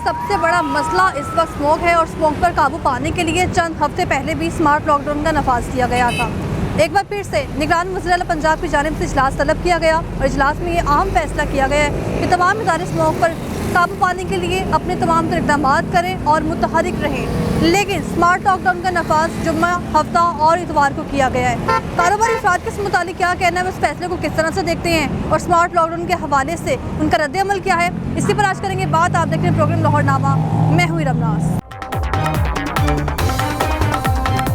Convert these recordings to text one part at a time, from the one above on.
सबसे बड़ा मसला इस वक्त स्मोक है और स्मोक पर काबू पाने के लिए चंद हफ्ते पहले भी स्मार्ट लॉकडाउन का नफाज किया गया था। एक बार फिर से निगरान वज़ीर आला पंजाब की जानिब से इजलास तलब किया गया और इजलास में ये अहम फैसला किया गया है कि तमाम इदारे स्मोक पर काबू पाने के लिए अपने तमाम इक़दाम करें और मुतहरिक रहें। लेकिन स्मार्ट लॉकडाउन का नफाज जुम्मा, हफ्ता और इतवार को किया गया है। कारोबारी अफराद के इस मुतालिक क्या कहना है, उस फैसले को किस तरह से देखते हैं और स्मार्ट लॉकडाउन के हवाले से उनका रद्द-ए-अमल क्या है, इसी पर आज करेंगे बात। आप देख रहे हैं प्रोग्राम लाहौरनामा, मैं हूँ रमनास।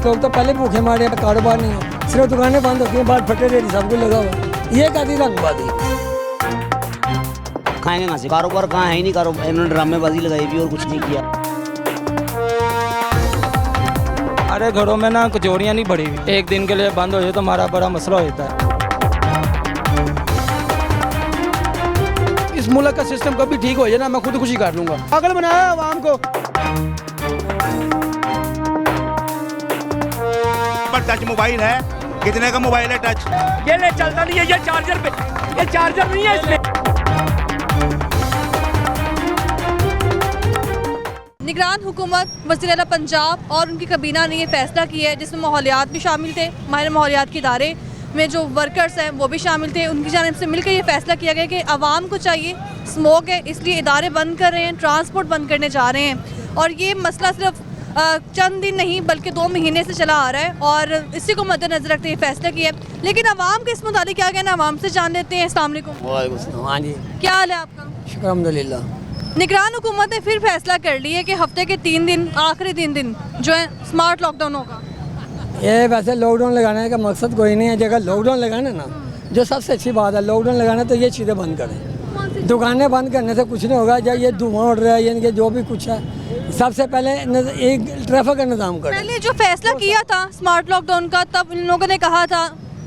लोग तो पहले भूखे मारे हैं, कारोबार नहीं है, सिर्फ दुकानें बंद होती हैं, बाहर फटे रेडी सब कुछ लगा हुआ। ये कहती रंगबाजी खाएंगे कहाँ से, कारोबार कहाँ है ही नहीं, कारोबार इन्होंने ड्रामेबाजी लगाई भी और कुछ नहीं किया। अरे घरों में ना कचौरियाँ नहीं पड़ी हुई, एक दिन के लिए बंद हो जाए तो हमारा बड़ा मसला हो जाता है। इस मुल्क का सिस्टम कभी ठीक हो जाए ना, मैं खुद खुशी कर लूँगा। पागल बनाया आवाम को। टच मोबाइल है, कितने का मोबाइल है टच? ये ले चलता नहीं है, ये चार्जर पे, ये चार्जर नहीं है इसमें। निगरान हुकूमत, वज़ीर आला पंजाब और उनकी कबीना ने ये फैसला किया है जिसमें माहौलियात भी शामिल थे। माहिर माहौलियात के इदारे में जो वर्कर्स हैं वो भी शामिल थे। उनकी जानिब से मिलकर ये फैसला किया गया कि आवाम को चाहिए, स्मोक है इसलिए इदारे बंद कर रहे हैं, ट्रांसपोर्ट बंद करने जा रहे हैं और ये मसला सिर्फ चंद दिन नहीं बल्कि 2 महीने से चला आ रहा है और इसी को मद्देनजर रखते ये फैसला किया है। लेकिन आवाम के इस मुताबिक क्या कहना, आवाम से जान लेते हैं। अस्सलाम वालेकुम। हाँ जी, क्या हाल है आपका? शुक्र अल्हम्दुलिल्लाह। निगरान हुकूमत ने फिर फैसला कर लिया है कि हफ्ते के 3 दिन, आखिरी 3 दिन जो है स्मार्ट लॉकडाउन होगा। ये वैसे लॉकडाउन लगाने का मकसद कोई नहीं है। जगह लॉकडाउन लगाना ना, जो सबसे अच्छी बात है लॉकडाउन लगाना, तो ये चीज़ें बंद करें। दुकानें बंद करने से कुछ नहीं होगा। जब ये धुआं उड़ रहा है, यानी कि जो भी कुछ है, सबसे पहले एक ट्रैफिक का निज़ाम करें। पहले जो फैसला किया था स्मार्ट लॉकडाउन का, तब इन लोगों ने कहा था,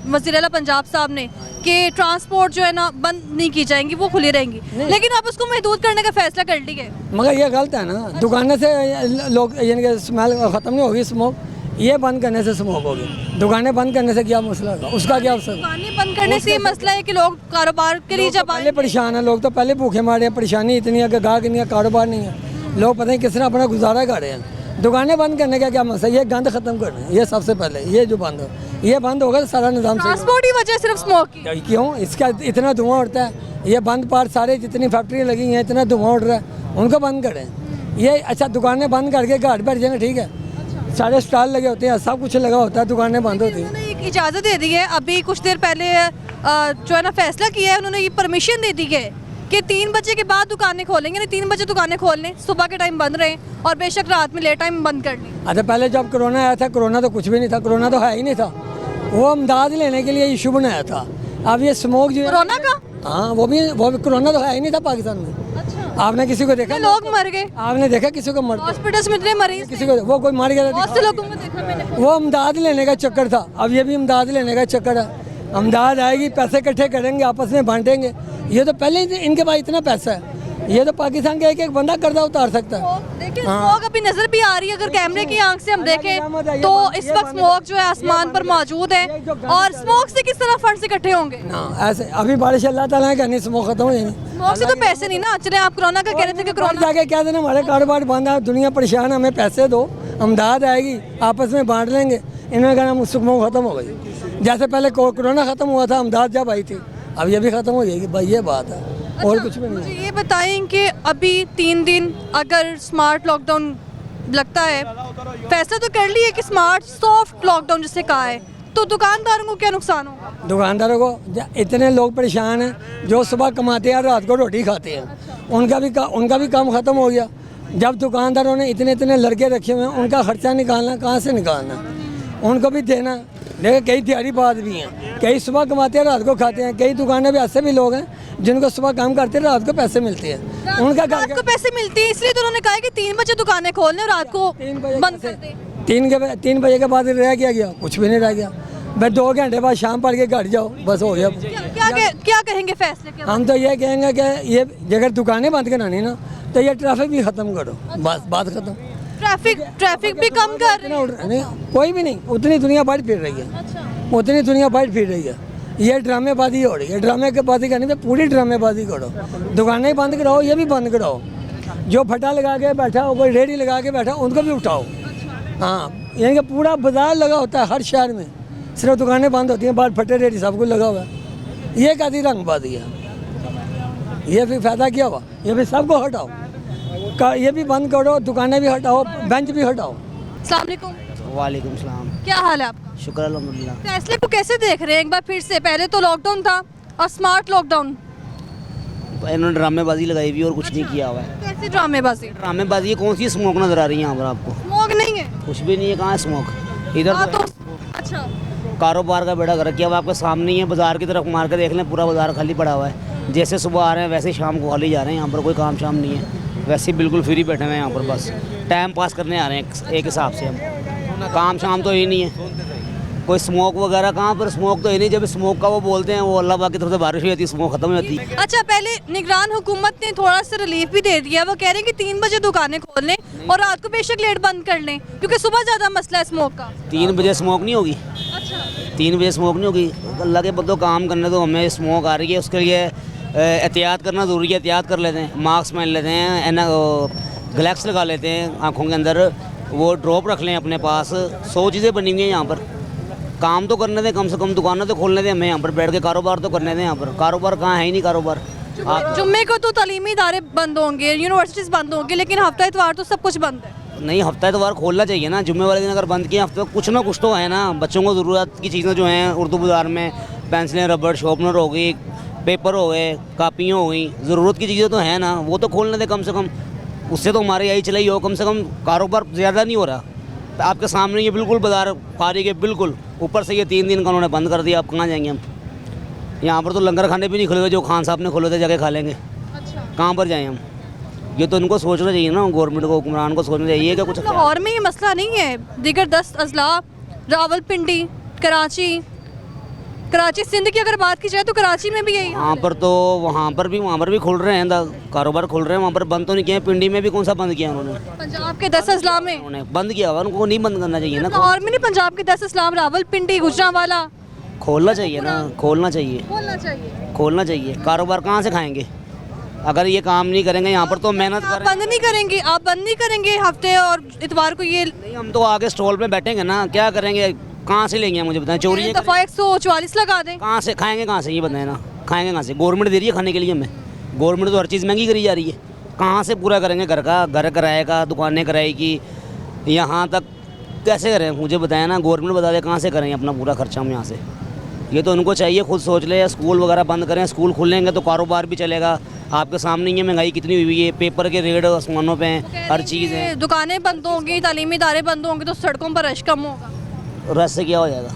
वज़ीर आला पंजाब साहब ने, कि ट्रांसपोर्ट जो है ना बंद नहीं की जाएंगी, वो खुली रहेंगी। लेकिन अब उसको महदूद करने का फैसला कर लिया है। मगर ये गलत है ना, दुकानें से लोग यानी कि स्मेल ख़त्म नहीं होगी, स्मोक ये बंद करने से स्मोक होगी। दुकानें बंद करने से क्या मसला है, उसका क्या अवसर? दुकानें बंद करने से ये मसला है कि लोग कारोबार के लिए जब पहले परेशान है, लोग तो पहले भूखे मारे हैं। परेशानी इतनी है कि गाहक नहीं है, कारोबार नहीं है, लोग पता नहीं किस तरह अपना गुजारा कर रहे हैं। दुकानें बंद करने का क्या मसला, ये गंद खत्म करना है, ये सबसे पहले। ये जो बंद हो, ये बंद होगा तो सारा निज़ाम ट्रांसपोर्ट ही वजह सिर्फ स्मोक की। क्यों? इसका इतना धुआं उड़ता है, ये बंद पार्ट सारे जितनी फैक्ट्रियाँ लगी हैं, इतना धुआं उड़ रहा है, उनको बंद करें। ये अच्छा, दुकानें बंद करके घर बैठ जाना, ठीक है, सारे स्टॉल लगे होते हैं, सब कुछ लगा होता है, दुकानें बंद होती हैं। उन्होंने एक इजाज़त दे दी है, अभी कुछ देर पहले जो है ना फैसला किया है, उन्होंने ये परमिशन दे दी है कि 3 बजे के बाद दुकानें खोलेंगे, नहीं 3 बजे दुकानें खोल लें, सुबह के टाइम बंद रहें और बेशक रात में लेट टाइम बंद कर लें। अच्छा, पहले जब कोरोना आया था, कोरोना तो कुछ भी नहीं था, कोरोना तो है ही नहीं था, वो इमदाद लेने के लिए इशू बनाया था। अब ये स्मोक जो कोरोना का, हाँ, वो भी कोरोना तो है ही नहीं था पाकिस्तान में। अच्छा, आपने किसी को देखा? लोग मर गए, आपने देखा किसी को मरते? हॉस्पिटल्स में इतने मरीज, किसी को वो कोई मर गया? बहुत से लोगों को देखा मैंने। वो इमदाद लेने का चक्कर था, अब ये भी इमदाद लेने का चक्कर है। इमदाद आएगी, पैसे इकट्ठे करेंगे, आपस में बांटेंगे। ये तो पहले ही इनके पास इतना पैसा है, ये तो पाकिस्तान का एक बंदा कर्जा उतार सकता है। देखिए स्मोक अभी नजर भी आ रही है, अगर कैमरे की आंख से हम देखें तो इस वक्त स्मोक जो है आसमान पर मौजूद है और स्मोक से किस तरह फंड्स इकट्ठे होंगे ना, ऐसे अभी बारिश अल्लाह ताला है, नहीं स्मोक खत्म हो जाएगी। स्मोक से तो पैसे नहीं ना चले। आप कोरोना का कह रहे थे कि कोरोना जाके क्या देना, हमारे कारोबार बंद है, दुनिया परेशान है, हमें पैसे दो, इमदाद आएगी, आपस में बांट लेंगे। इन्होंने कहा स्मोक खत्म हो गई, जैसे पहले कोरोना खत्म हुआ था, इमदाद जब आई थी, अब ये भी खत्म हो जाएगी भाई, ये बात है। अच्छा, और कुछ भी नहीं। मुझे ये बताएं कि अभी 3 दिन अगर स्मार्ट लॉकडाउन लगता है, फैसला तो कर लिया कि स्मार्ट सॉफ्ट लॉकडाउन जिसे कहा है, तो दुकानदारों को क्या नुकसान होगा? दुकानदारों को इतने लोग परेशान हैं जो सुबह कमाते हैं, रात को रोटी खाते हैं, उनका भी काम ख़त्म हो गया। जब दुकानदारों ने इतने लड़के रखे हुए हैं, उनका खर्चा निकालना कहाँ से निकालना, उनको भी देना। लेकिन कई दिहाड़ी बात भी हैं, कई सुबह कमाते हैं, रात को खाते हैं। कई दुकानें भी ऐसे भी लोग हैं जिनको सुबह काम करते हैं, रात को पैसे मिलते हैं, उनका रात को पैसे मिलते हैं, इसलिए तो उन्होंने कहा कि 3 बजे दुकानें खोलने और रात को 3 बजे बंद कर दें। 3 बजे के बाद रह गया कुछ भी नहीं रह गया। बस 2 घंटे बाद शाम पड़ के घर जाओ, बस हो गया। क्या कहेंगे फैसले के? हम तो ये कहेंगे कि ये अगर दुकानें बंद करानी ना, तो ये ट्रैफिक भी ख़त्म करो, बस बात ख़त्म। ट्रैफिक भी कम कर नहीं, कोई भी नहीं, उतनी दुनिया बाहर फिर रही है। अच्छा, उतनी दुनिया बाहर फिर रही है। ये ड्रामेबाजी हो रही है, ड्रामे के बाजी करनी है, पूरी ड्रामेबाजी करो, दुकानें बंद कराओ, ये भी बंद कराओ, जो फटा लगा के बैठा हो, कोई रेडी लगा के बैठा, उनको भी उठाओ। हाँ, यानी कि पूरा बाजार लगा होता है हर शहर में, सिर्फ दुकानें बंद होती हैं, बाहर फटे रेडी सब कुछ लगा हुआ है। ये कैसी रंगबाजी है? ये फिर फायदा क्या हुआ? ये भी सबको हटाओ, ये भी बंद करो, दुकानें भी हटाओ, बेंच भी हटाओ। अस्सलाम वालेकुम। वालेकुम सलाम। क्या हाल है आपका? शुक्र अल्हम्दुलिल्लाह। फैसले को कैसे देख रहे हैं एक बार फिर से? पहले तो लॉकडाउन था और स्मार्ट लॉकडाउन। इन्होंने ड्रामेबाजी लगाई हुई और कुछ नहीं किया हुआ है। कैसे ड्रामेबाजी? ड्रामेबाजी ये कौन सी स्मोक नजर आ रही है यहाँ पर आपको? स्मोक नहीं है। कुछ भी नहीं है, कहाँ है स्मोक? इधर हाँ तो तो अच्छा, कारोबार का बेड़ा गर्क किया हुआ आपके सामने ही है। बाजार की तरफ मार के देख लें, पूरा बाजार खाली पड़ा हुआ है। जैसे सुबह आ रहे हैं वैसे ही शाम को खाली जा रहे हैं। यहाँ पर कोई काम शाम नहीं है, वैसे ही बिल्कुल फ्री बैठे हुए हैं यहाँ पर, बस टाइम पास करने आ रहे हैं एक हिसाब से। हम काम शाम तो ही नहीं है, कोई स्मोक वगैरह कहाँ पर? स्मोक तो ही नहीं। जब स्मोक का वो बोलते हैं, वो अल्लाह पाक की तरफ से बारिश हुई जाती है, स्मोक खत्म हो जाती है। अच्छा, पहले निगरान हुकूमत ने थोड़ा सा रिलीफ भी दे दिया। वो कह रहे हैं कि 3 बजे दुकानें खोल लें और रात को बेशक लेट बंद कर लें, क्योंकि सुबह ज़्यादा मसला है स्मोक का। 3 बजे स्मोक नहीं होगी, अच्छा, 3 बजे स्मोक नहीं होगी। अल्लाह के बंदो काम करने तो हमें स्मोक आ रही है, उसके लिए एहतियात करना ज़रूरी है। एहतियात कर लेते हैं, मास्क पहन लेते हैं, ग्लव्स लगा लेते हैं आँखों के अंदर, वो ड्रॉप रख लें अपने पास। 100 चीज़ें बनी हुई हैं यहाँ पर। काम तो करने दें, कम से कम दुकानें तो खोलने दें हमें, यहाँ पर बैठ के कारोबार तो करने दें। यहाँ पर कारोबार कहाँ है ही नहीं कारोबार। जुम्मे को तो तालीमी इदारे बंद होंगे, यूनिवर्सिटीज़ बंद होंगी, लेकिन हफ्ता इतवार तो सब कुछ बंद है। नहीं, हफ्ता इतवार खोलना चाहिए ना। जुम्मे वाले दिन अगर बंद किया, हफ्ते कुछ ना कुछ तो है ना। बच्चों को ज़रूरत की चीज़ें जो हैं उर्दू बाज़ार में, पेंसिलें, रबड़, शार्पनर हो गई, पेपर हो गए, कापियाँ हो गई, ज़रूरत की चीज़ें तो हैं ना, वो तो खोलने दें कम से कम। उससे तो हमारी यही चलाई हो, कम से कम कारोबार ज़्यादा नहीं हो रहा। आपके सामने ये बिल्कुल बाजार फारिग है, बिल्कुल। ऊपर से ये 3 दिन का उन्होंने बंद कर दिया, आप कहाँ जाएंगे हम? यहाँ पर तो लंगर खाने भी नहीं खुले हुए, जो खान साहब ने खोले थे जाके खा लेंगे। अच्छा, कहाँ पर जाएँ हम? ये तो उनको सोचना चाहिए ना, गवर्नमेंट को, हुक्मरान को सोचना चाहिए कि कुछ। लाहौर में ये मसला नहीं है, दीगर 10 अजला, रावलपिंडी, कराची, सिंध की अगर बात की जाए तो कराची में भी यही हाल वहाँ पर तो वहाँ पर भी खुल रहे हैं, कारोबार खुल रहे हैं। वहाँ पर बंद तो नहीं किया। पिंडी में भी कौन सा बंद किया उन्होंने? है। पंजाब के 10 अजला में उन्होंने बंद किया हुआ, उनको नहीं बंद करना चाहिए ना। लाहौर में नहीं, पंजाब के 10 अजला, रावलपिंडी, गुजरांवाला खोलना चाहिए ना, खोलना चाहिए, खोलना चाहिए। खोलना चाहिए। कारोबार कहाँ से खाएंगे अगर ये काम नहीं करेंगे? यहाँ पर तो मेहनत आप करें। बंद नहीं करेंगे, आप बंद नहीं करेंगे हफ्ते और इतवार को? ये नहीं, हम तो आगे स्टॉल पे बैठेंगे ना, क्या करेंगे? कहाँ से लेंगे मुझे बताएं? चोरी दफा 144 लगा दें। कहाँ से खाएंगे? कहाँ से ये बताएं ना, खाएंगे कहाँ से? गवर्नमेंट दे रही है खाने के लिए हमें, गवर्नमेंट तो हर चीज़ महंगी करी जा रही है। कहाँ से पूरा करेंगे? घर का घर किराए का, दुकानें किराए की, यहाँ तक कैसे करें? मुझे बताएं ना, गवर्नमेंट बता दे कहाँ से करेंगे अपना पूरा खर्चा हम यहाँ से? ये तो उनको चाहिए खुद सोच ले। स्कूल वगैरह बंद करें, स्कूल खुलेंगे तो कारोबार भी चलेगा। आपके सामने ही है महंगाई कितनी हुई है, पेपर के रेट आसमानों पे हैं, हर चीज़ है। दुकानें बंद होंगी, तालीमी इदारे बंद होंगे तो सड़कों पर रश कम होगा। रश से क्या हो जाएगा?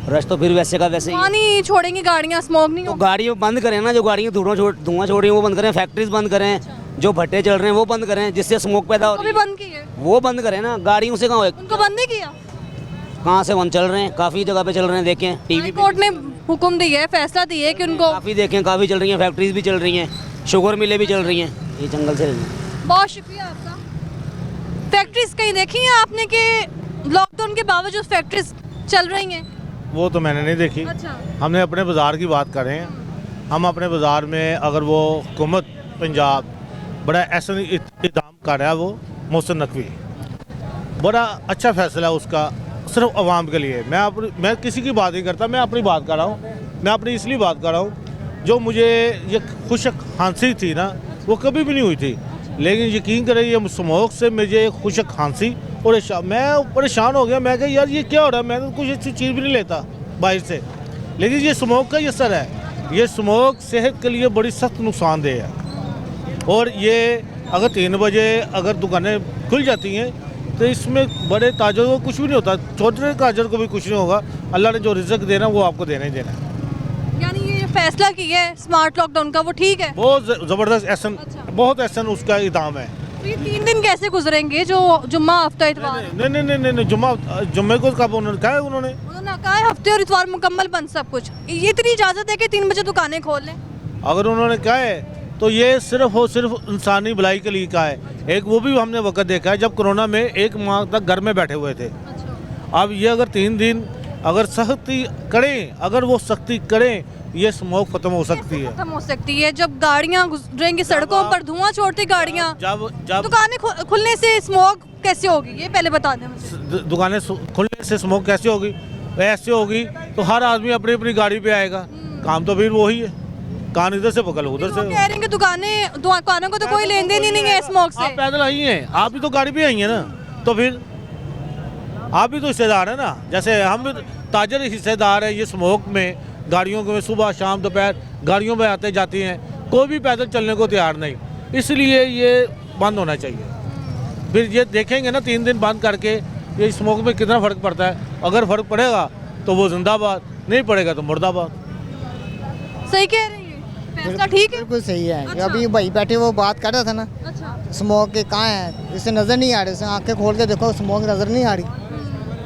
रश तो फिर वैसे का वैसे ही है। पानी छोड़ेंगी गाड़ियाँ, स्मोक नहीं तो होगा। गाड़ियाँ बंद करें ना, जो गाड़ियाँ धुआं छोड़ रही हैं वो बंद करें, फैक्ट्रीज बंद करें, जो भट्टे चल रहे हैं वो बंद करें, जिससे स्मोक पैदा हो वो रही भी है बंद की है, वो बंद करें ना। गाड़ियों से कहाँ हो, उनको बंद नहीं किया। कहाँ से बंद चल रहे हैं? काफ़ी जगह पे चल रहे हैं, देखें टीवी हाई पे कोर्ट ने हुक्म दिया है, फैसला दिया है कि उनको। काफ़ी देखें, काफ़ी चल रही हैं, फैक्ट्रीज भी चल रही हैं, शुगर मिलें भी चल रही हैं। ये जंगल से बहुत शुक्रिया आपका। फैक्ट्रीज कहीं देखी हैं आपने कि लॉकडाउन के बावजूद फैक्ट्रीज चल रही हैं? वो तो मैंने नहीं देखी। अच्छा, हमने अपने बाज़ार की बात कर रहे हैं। हम अपने बाज़ार में अगर वो हुकूमत पंजाब बड़ा ऐसा इक़दाम कर रहा है, वो मोहसिन नकवी बड़ा अच्छा फ़ैसला है उसका, सिर्फ आवाम के लिए। मैं किसी की बात नहीं करता, मैं अपनी बात कर रहा हूँ। मैं अपनी इसलिए बात कर रहा हूँ, जो मुझे ये खुशक खांसी थी ना, वो कभी भी नहीं हुई थी। लेकिन यकीन करें, ये स्मोक से मुझे खुशक खांसी और मैं परेशान हो गया। मैं कहा यार ये क्या हो रहा है? मैं तो कुछ ऐसी चीज़ भी नहीं लेता बाहर से, लेकिन ये स्मोक का ये असर है। ये स्मोक सेहत के लिए बड़ी सख्त नुकसानदेह है। और ये अगर 3 बजे अगर दुकानें खुल जाती हैं तो इसमें बड़े ताजर को कुछ भी नहीं होता, छोटे ताजर को भी कुछ नहीं होगा। अल्लाह ने जो रिज़्क देना वो आपको देना ही देना है। यानी ये फैसला किया है स्मार्ट लॉकडाउन का, वो ठीक है? बहुत ज़बरदस्त एहसन, बहुत एहसन उसका इक़दाम है। तो ये 3 दिन कैसे गुजरेंगे, जो जुम्मा हफ्ता इतवार? नहीं, जुम्मे को कब उन्होंने कहा है? उन्होंने कहा है हफ्ते और इतवार मुकम्मल बंद सब कुछ। ये इतनी इजाज़त है कि 3 बजे दुकानें खोल लें? अगर उन्होंने कहा है तो ये सिर्फ इंसानी भलाई के लिए कहा है। एक वो भी हमने वक्त देखा है जब कोरोना में 1 माह तक घर में बैठे हुए थे। अब ये अगर 3 दिन अगर सख्ती करें, अगर वो सख्ती करें, ये स्मोक खत्म हो सकती है। खत्म हो सकती है। जब गाड़ियां गुजरेंगी सड़कों पर, धुआं छोड़ती गाड़ियां, जब जब दुकानें खुलने से स्मोक कैसे होगी, ये पहले बता दें मुझे। दुकानें खुलने से स्मोक कैसे होगी? ऐसे होगी तो हर आदमी अपनी अपनी गाड़ी पे आएगा, काम तो फिर वही है, कान इधर से पकड़ लो उधर वो से। कह रहे हैं कि दुकानों को तो कोई लेन देन ही नहीं है स्मोक से। आप पैदल आई हैं, आप भी तो गाड़ी पे आई हैं ना, तो फिर आप भी तो हिस्सेदार है ना। जैसे हम भी ताजर हिस्सेदार है ये स्मोक में, गाड़ियों में सुबह शाम दोपहर गाड़ियों में आते जाती हैं, कोई भी पैदल चलने को तैयार नहीं, इसलिए ये बंद होना चाहिए। फिर ये देखेंगे ना 3 दिन बंद करके ये स्मोक में कितना फ़र्क पड़ता है। अगर फ़र्क पड़ेगा तो वो जिंदाबाद, नहीं पड़ेगा तो मुर्दाबाद। सही कह रही है, फैसला ठीक है। बिल्कुल सही है। अच्छा। अभी भाई बैठे वो बात कर रहा था ना, अच्छा, स्मोक के कहाँ है, इसे नज़र नहीं आ रही, इसे आंखें खोल के देखो स्मोक नज़र नहीं आ रही।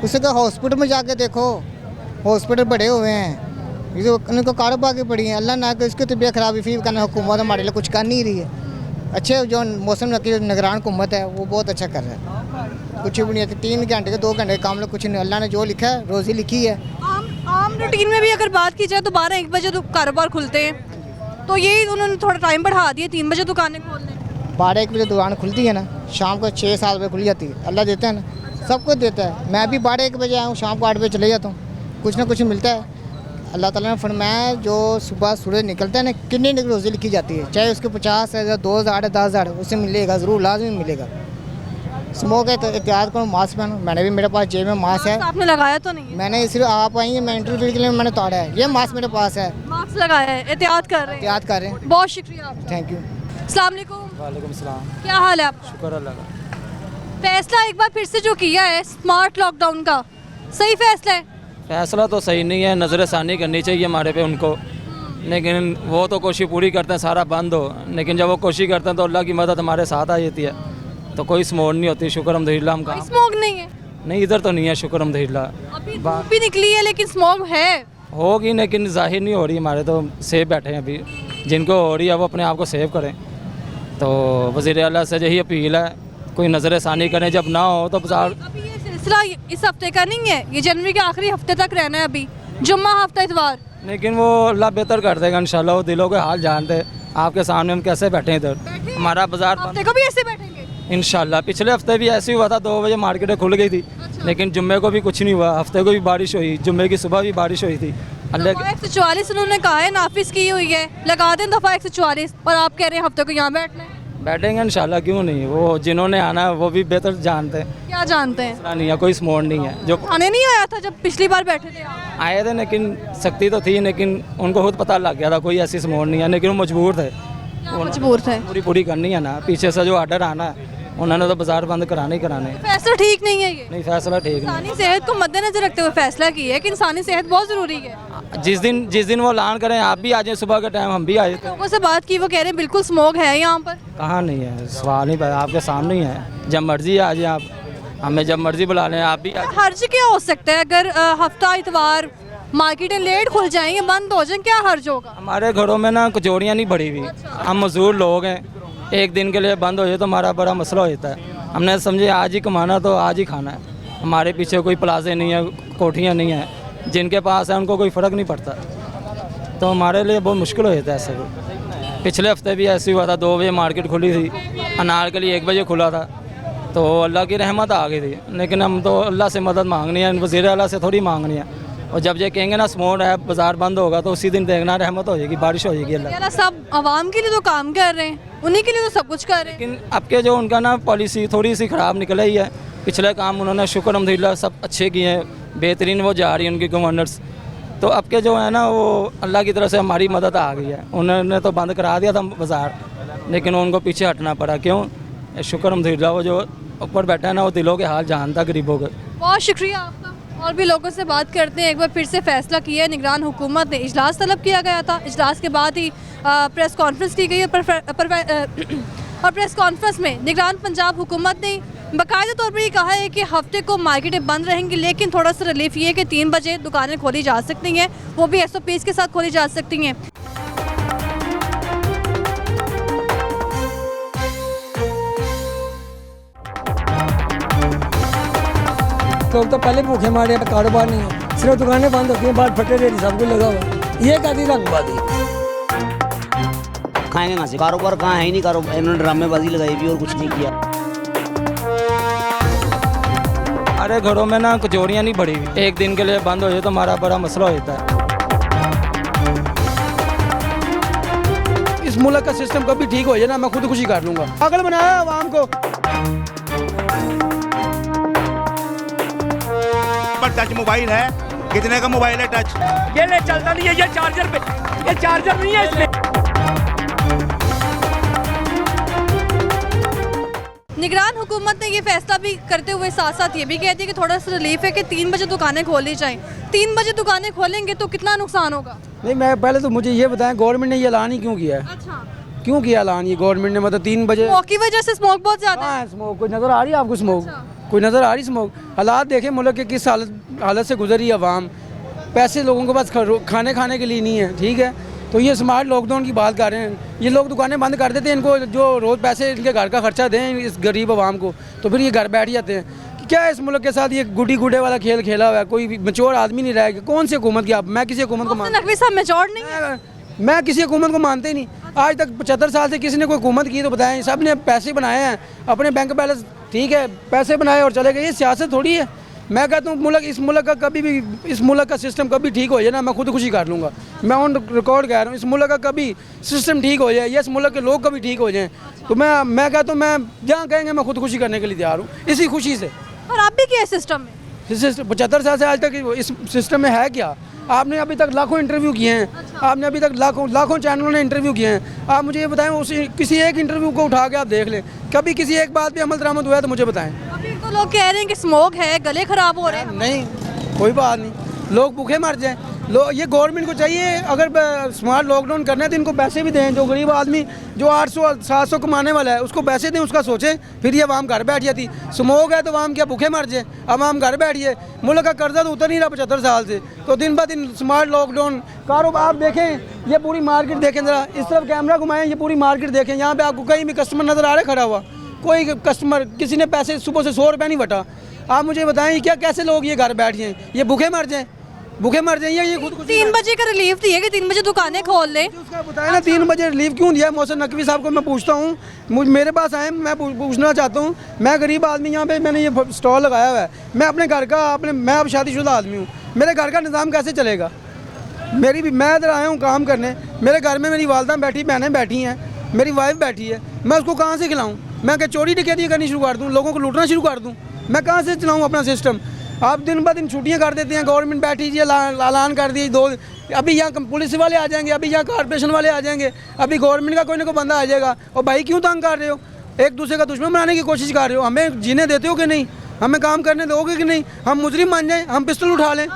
उसे कहा हॉस्पिटल में जाके देखो, हॉस्पिटल बड़े हुए हैं, ये तो इनको कारोबार की पड़ी है। अल्लाह ना कि इसकी तबीयत खराब फिर कहना हुकूमत हमारे लिए कुछ कर नहीं रही है। अच्छे जो मौसम की निगरान हुकूमत है वो बहुत अच्छा कर रहा है, कुछ भी नहीं है। 3 घंटे के 2 घंटे के काम लोग कुछ नहीं, अल्लाह ने जो लिखा है रोज़ी लिखी है। आम रूटीन में भी अगर बात की जाए तो 12-1 बजे तो कारोबार खुलते हैं, तो यही उन्होंने थोड़ा टाइम बढ़ा दिया, 3 बजे दुकानें खोल दें। 12-1 बजे दुकान खुलती है ना, शाम को 6-7 बजे खुल जाती है। अल्लाह देता है ना, सब कुछ देता है। मैं भी 12-1 बजे आया हूँ, शाम को 8 बजे चले जाता हूँ, कुछ ना कुछ मिलता है। अल्लाह ताला ने फरमाया जो सुबह सूरज निकलता है ना, कितनी रोज़ी लिखी जाती है, चाहे उसके 50,000 2,000 10,000 उसे मिलेगा, ज़रूर लाजमी मिलेगा। स्मोक है तो एहतियात करो, मास्क पहनो। मैंने भी, मेरे पास जेब में मास्क है, आपने लगाया तो नहीं है? मैंने सिर्फ आप आई हैं, मैं इंटरव्यू के लिए मैंने तोड़ा है, ये मास्क मेरे पास है, मास्क लगाया है, एहतियात कर रहे हैं। एहतियात कर रहे हैं। बहुत शुक्रिया आपका। Thank you. अस्सलाम वालेकुम। वालेकुम सलाम। क्या हाल है आपका? शुक्र अल्लाह का। फैसला एक बार फिर से जो किया है स्मार्ट लॉकडाउन का, सही फैसला है? फैसला तो सही नहीं है, नज़रसानी करनी चाहिए हमारे पे उनको, लेकिन वो तो कोशिश पूरी करते हैं सारा बंद हो, लेकिन जब वो कोशिश करते हैं तो अल्लाह की मदद हमारे साथ आ जाती है, तो कोई स्मोक नहीं होती। शुक्र अल्हम्दुलिल्लाह हम कोई कहाँ स्मोक नहीं है नहीं, इधर तो नहीं है शुक्र अल्हम्दुलिल्लाह। अभी, धूप भी निकली है लेकिन स्मोक है। होगी लेकिन जाहिर नहीं हो रही, हमारे तो सेफ बैठे हैं अभी, जिनको हो रही है वो अपने आप को सेव करें। तो वज़ीर आला से यही अपील है, कोई नज़रसानी करें, जब ना हो तो बाजार। अभी ये सिलसिला इस हफ्ते का नहीं है, ये जनवरी के आखिरी हफ्ते तक रहना है, अभी जुम्मा हफ्ता इतवार। लेकिन वो अल्लाह बेहतर कर देगा इंशाल्लाह, वो दिलों के हाल जानते हैं। आपके सामने हम कैसे बैठे हैं इधर, हमारा बाजार हफ्ते को भी ऐसे बैठेंगे इंशाल्लाह। पिछले हफ्ते भी ऐसे ही हुआ था, 2 बजे मार्केटें खुल गई थी, लेकिन जुम्मे को भी कुछ नहीं हुआ, हफ्ते को भी बारिश हुई, जुम्मे की सुबह भी बारिश हुई थी। अल्लाह दफ़ा 144 उन्होंने कहा है नाफिज की हुई है, लगा दें दफ़ा 144, और आप कह रहे हैं हफ्ते को यहाँ बैठना है। बैठेंगे इंशाल्लाह, क्यों नहीं, वो जिन्होंने आना है वो भी बेहतर जानते हैं। क्या जानते हैं? मसला नहीं है, कोई स्मोक नहीं है। जो आने नहीं आया था जब पिछली बार बैठे थे आप? आए थे लेकिन सख्ती तो थी, लेकिन उनको खुद पता लग गया था कोई ऐसी स्मोक नहीं है, लेकिन वो मजबूर थे, क्या मजबूर थे? पूरी करनी है ना, पीछे से जो आर्डर आना है उन्होंने तो बाजार बंद कराने ही कराने हैं। फैसला ठीक नहीं है ये, नहीं फैसला ठीक नहीं। इंसानी सेहत को मद्देनजर रखते हुए फैसला किया है कि इंसानी सेहत बहुत ज़रूरी है। जिस दिन वो ऐलान करें, आप भी आ जाए, सुबह के टाइम हम भी आ जाते हैं। लोगों से बात की, वो कह रहे हैं बिल्कुल स्मोक है यहाँ पर। कहाँ नहीं है, सवाल नहीं, आपके सामने ही है, जब मर्जी आ जाए आप, हमें जब मर्जी बुला लें, आप भी आ जाए। हर्ज क्या हो सकता है अगर हफ्ता इतवार मार्केटें लेट खुल जाएंगे, बंद हो जाएं, क्या हर्ज होगा? हमारे घरों में ना कचौड़ियाँ नहीं बढ़ी हुई, हम मजदूर लोग हैं, एक दिन के लिए बंद हो जाए तो हमारा बड़ा मसला हो जाता है। हमने समझे आज ही कमाना तो आज ही खाना है, हमारे पीछे कोई प्लाजे नहीं है, कोठियाँ नहीं हैं, जिनके पास है उनको कोई फ़र्क नहीं पड़ता, तो हमारे लिए बहुत मुश्किल हो जाता है ऐसे को। पिछले हफ्ते भी ऐसे हुआ था, 2 बजे मार्केट खुली थी, अनार के लिए 1 बजे खुला था, तो अल्लाह की रहमत आ गई थी, लेकिन हम तो अल्लाह से मदद मांगनी है, वज़ीर आला से थोड़ी मांगनी है। और जब ये कहेंगे ना स्मोक है, बाजार बंद होगा, तो उसी दिन देखना रहमत हो जाएगी, बारिश हो जाएगी। अल्लाह सब आवाम के लिए तो काम कर रहे हैं, उन्हीं के लिए तो सब कुछ कर रहे हैं। लेकिन अब के जो उनका ना पॉलिसी थोड़ी सी ख़राब निकल ही है, पिछले काम उन्होंने शुक्र अल्हम्दुलिल्लाह सब अच्छे किए हैं, बेहतरीन वो जा रही हैं उनकी गवर्नर्स, तो अब के जो है ना वो अल्लाह की तरफ से हमारी मदद आ गई है। उन्होंने तो बंद करा दिया था बाज़ार, लेकिन उनको पीछे हटना पड़ा, क्यों? शुक्र अल्हम्दुलिल्लाह वो जो ऊपर बैठा है ना वो दिलों के हाल जानता गरीबों के। बहुत शुक्रिया आपका। और भी लोगों से बात करते हैं। एक बार फिर से फैसला किया है निगरान हुकूमत ने, इजलास तलब किया गया था, इजलास के बाद ही प्रेस कॉन्फ्रेंस की गई और प्रेस कॉन्फ्रेंस में निगरान पंजाब हुकूमत ने बाकायदा तौर पर ये कहा है कि हफ्ते को मार्केटें बंद रहेंगी, लेकिन थोड़ा सा रिलीफ ये है कि 3 बजे दुकानें खोली जा सकती हैं, वो भी SOPs के साथ खोली जा सकती हैं। लोग तो पहले भूखे मारे, कारोबार नहीं है, सिर्फ दुकानें बंद होती हैं, बाहर फटे रेडी सब कुछ लगा हुआ है। ये कहती रंगबाजी। खाएंगे कहाँ से, कारोबार कहाँ है ही नहीं, कारोबार इन्होंने ड्रामेबाजी लगाई भी और कुछ नहीं किया। हमारे घरों में ना कचौड़ियाँ नहीं बढ़ी हुई, एक दिन के लिए बंद हो जाए तो हमारा बड़ा मसला होता है। इस मुल्क का सिस्टम कभी ठीक हो जाए ना, मैं खुद खुशी कर लूँगा। पागल बनाया आवाम को। पर टच मोबाइल है, कितने का मोबाइल है टच? ये ले चलता नहीं है, ये चार्जर पे, ये चार्जर नहीं है इसमें। निगरान हुकूमत ने ये फैसला भी करते हुए साथ साथ ये भी कह दिया कि थोड़ा सा रिलीफ है कि 3 बजे दुकानें खोली जाएं। 3 बजे दुकानें खोलेंगे तो कितना नुकसान होगा? नहीं, मैं पहले तो मुझे ये बताएं, गवर्नमेंट ने ये ऐलान ही क्यों किया है? अच्छा, क्यों किया ऐलान ये गवर्नमेंट ने? मतलब 3 बजे स्मोक की वजह से स्मोक बहुत ज्यादा है। हाँ, स्मोक कोई नज़र आ रही है आपको? स्मोक कोई नज़र आ रही? स्मोक हालात देखें मुल्क के किस हालत से गुजरी आवाम। पैसे लोगों के पास खाने के लिए नहीं है, ठीक है? तो ये स्मार्ट लॉकडाउन की बात कर रहे हैं, ये लोग दुकानें बंद कर देते हैं, इनको जो रोज़ पैसे इनके घर का खर्चा दें इस गरीब आवाम को, तो फिर ये घर बैठ जाते हैं। क्या इस मुल्क के साथ ये गुड्डी गुड्डे वाला खेल खेला हुआ है? कोई मैच्योर आदमी नहीं रहेगा। कौन सी हुकूमत की आप? मैं किसी हुकूमत को नकवी साहब मैच्योर नहीं है। मैं किसी हुकूमत को मानते ही नहीं। आज तक 75 साल से किसी ने कोई हुकूमत की तो बताएं। सब ने पैसे बनाए हैं, अपने बैंक बैलेंस, ठीक है, पैसे बनाए और चले गए। ये सियासत थोड़ी है। मैं कहता हूँ इस मुल्क का कभी भी, इस मुल्क का सिस्टम कभी ठीक हो जाए ना, मैं खुद खुशी कर लूँगा। मैं ऑन रिकॉर्ड कह रहा हूँ, इस मुल्क का कभी सिस्टम ठीक हो जाए या इस मुल्क के लोग कभी ठीक हो जाएँ तो मैं कहता हूँ, मैं जहाँ कहेंगे मैं खुद खुशी करने के लिए तैयार हूँ, इसी खुशी से। और आप भी क्या है सिस्टम में? 75 साल से आज तक इस सिस्टम में है क्या? आपने अभी तक लाखों इंटरव्यू किए हैं, आपने अभी तक लाखों चैनलों ने इंटरव्यू किए हैं। आप मुझे ये बताएं, उसी किसी एक इंटरव्यू को उठा के आप देख लें, कभी किसी एक बात पे अमल दरामद हुआ है तो मुझे बताएं। अभी तो लोग कह रहे हैं कि स्मोक है, गले खराब हो रहे हैं। नहीं, कोई बात नहीं, लोग भूखे मर जाएं। ये गवर्नमेंट को चाहिए, अगर स्मार्ट लॉकडाउन करना है तो इनको पैसे भी दें। जो गरीब आदमी जो 800-700 कमाने वाला है उसको पैसे दें, उसका सोचें। फिर ये आवाम घर बैठ जाती। स्मोक है तो आवाम क्या भूखे मर जाए? अब आवाम घर बैठिए। मुल्क का कर्जा तो उतर नहीं रहा 75 साल से, तो दिन ब दिन स्मार्ट लॉकडाउन। कारोबार आप देखें, ये पूरी मार्केट देखें ज़रा, इस तरफ कैमरा घुमाएं, ये पूरी मार्केट देखें। यहाँ पे आपको कहीं भी कस्टमर नज़र आ रहा है खड़ा हुआ? कोई कस्टमर, किसी ने पैसे सुबह से 100 रुपये नहीं बटा। आप मुझे बताएं, क्या कैसे लोग ये घर बैठ जाएँ? ये भूखे मर जाएँ, भूखे मर जाइए। ये खुद 3 बजे का रिलीफ दिया कि 3 बजे दुकानें खोल लें। उसका बताया ना, 3 बजे रिलीफ क्यों दिया? मोहसिन नकवी साहब को मैं पूछता हूँ, मेरे पास आए, मैं पूछना चाहता हूँ। मैं गरीब आदमी, यहाँ पे मैंने ये स्टॉल लगाया हुआ है। मैं अपने घर का मैं अब शादीशुदा आदमी हूँ, मेरे घर का निज़ाम कैसे चलेगा? मैं इधर आया हूँ काम करने, मेरे घर में मेरी वालदा बैठी, बहनें बैठी हैं, मेरी वाइफ बैठी है। मैं उसको कहाँ से खिलाऊँ? मैं क्या चोरी डकैती करनी शुरू कर दूँ? लोगों को लूटना शुरू कर दूँ? मैं कहाँ से चलाऊँ अपना सिस्टम? आप दिन ब दिन छुट्टियां कर देते हैं। गवर्नमेंट बैठी जी, ऐलान कर दिए 2, अभी यहाँ पुलिस वाले आ जाएंगे, अभी यहाँ कॉर्पोरेशन वाले आ जाएंगे, अभी गवर्नमेंट का कोई ना कोई बंदा आ जाएगा। और भाई क्यों तंग कर रहे हो? एक दूसरे का दुश्मन बनाने की कोशिश कर रहे हो। हमें जीने देते हो कि नहीं? हमें काम करने दोगे कि नहीं? हम मुजरिम मान जाएं, हम पिस्टल उठा लें,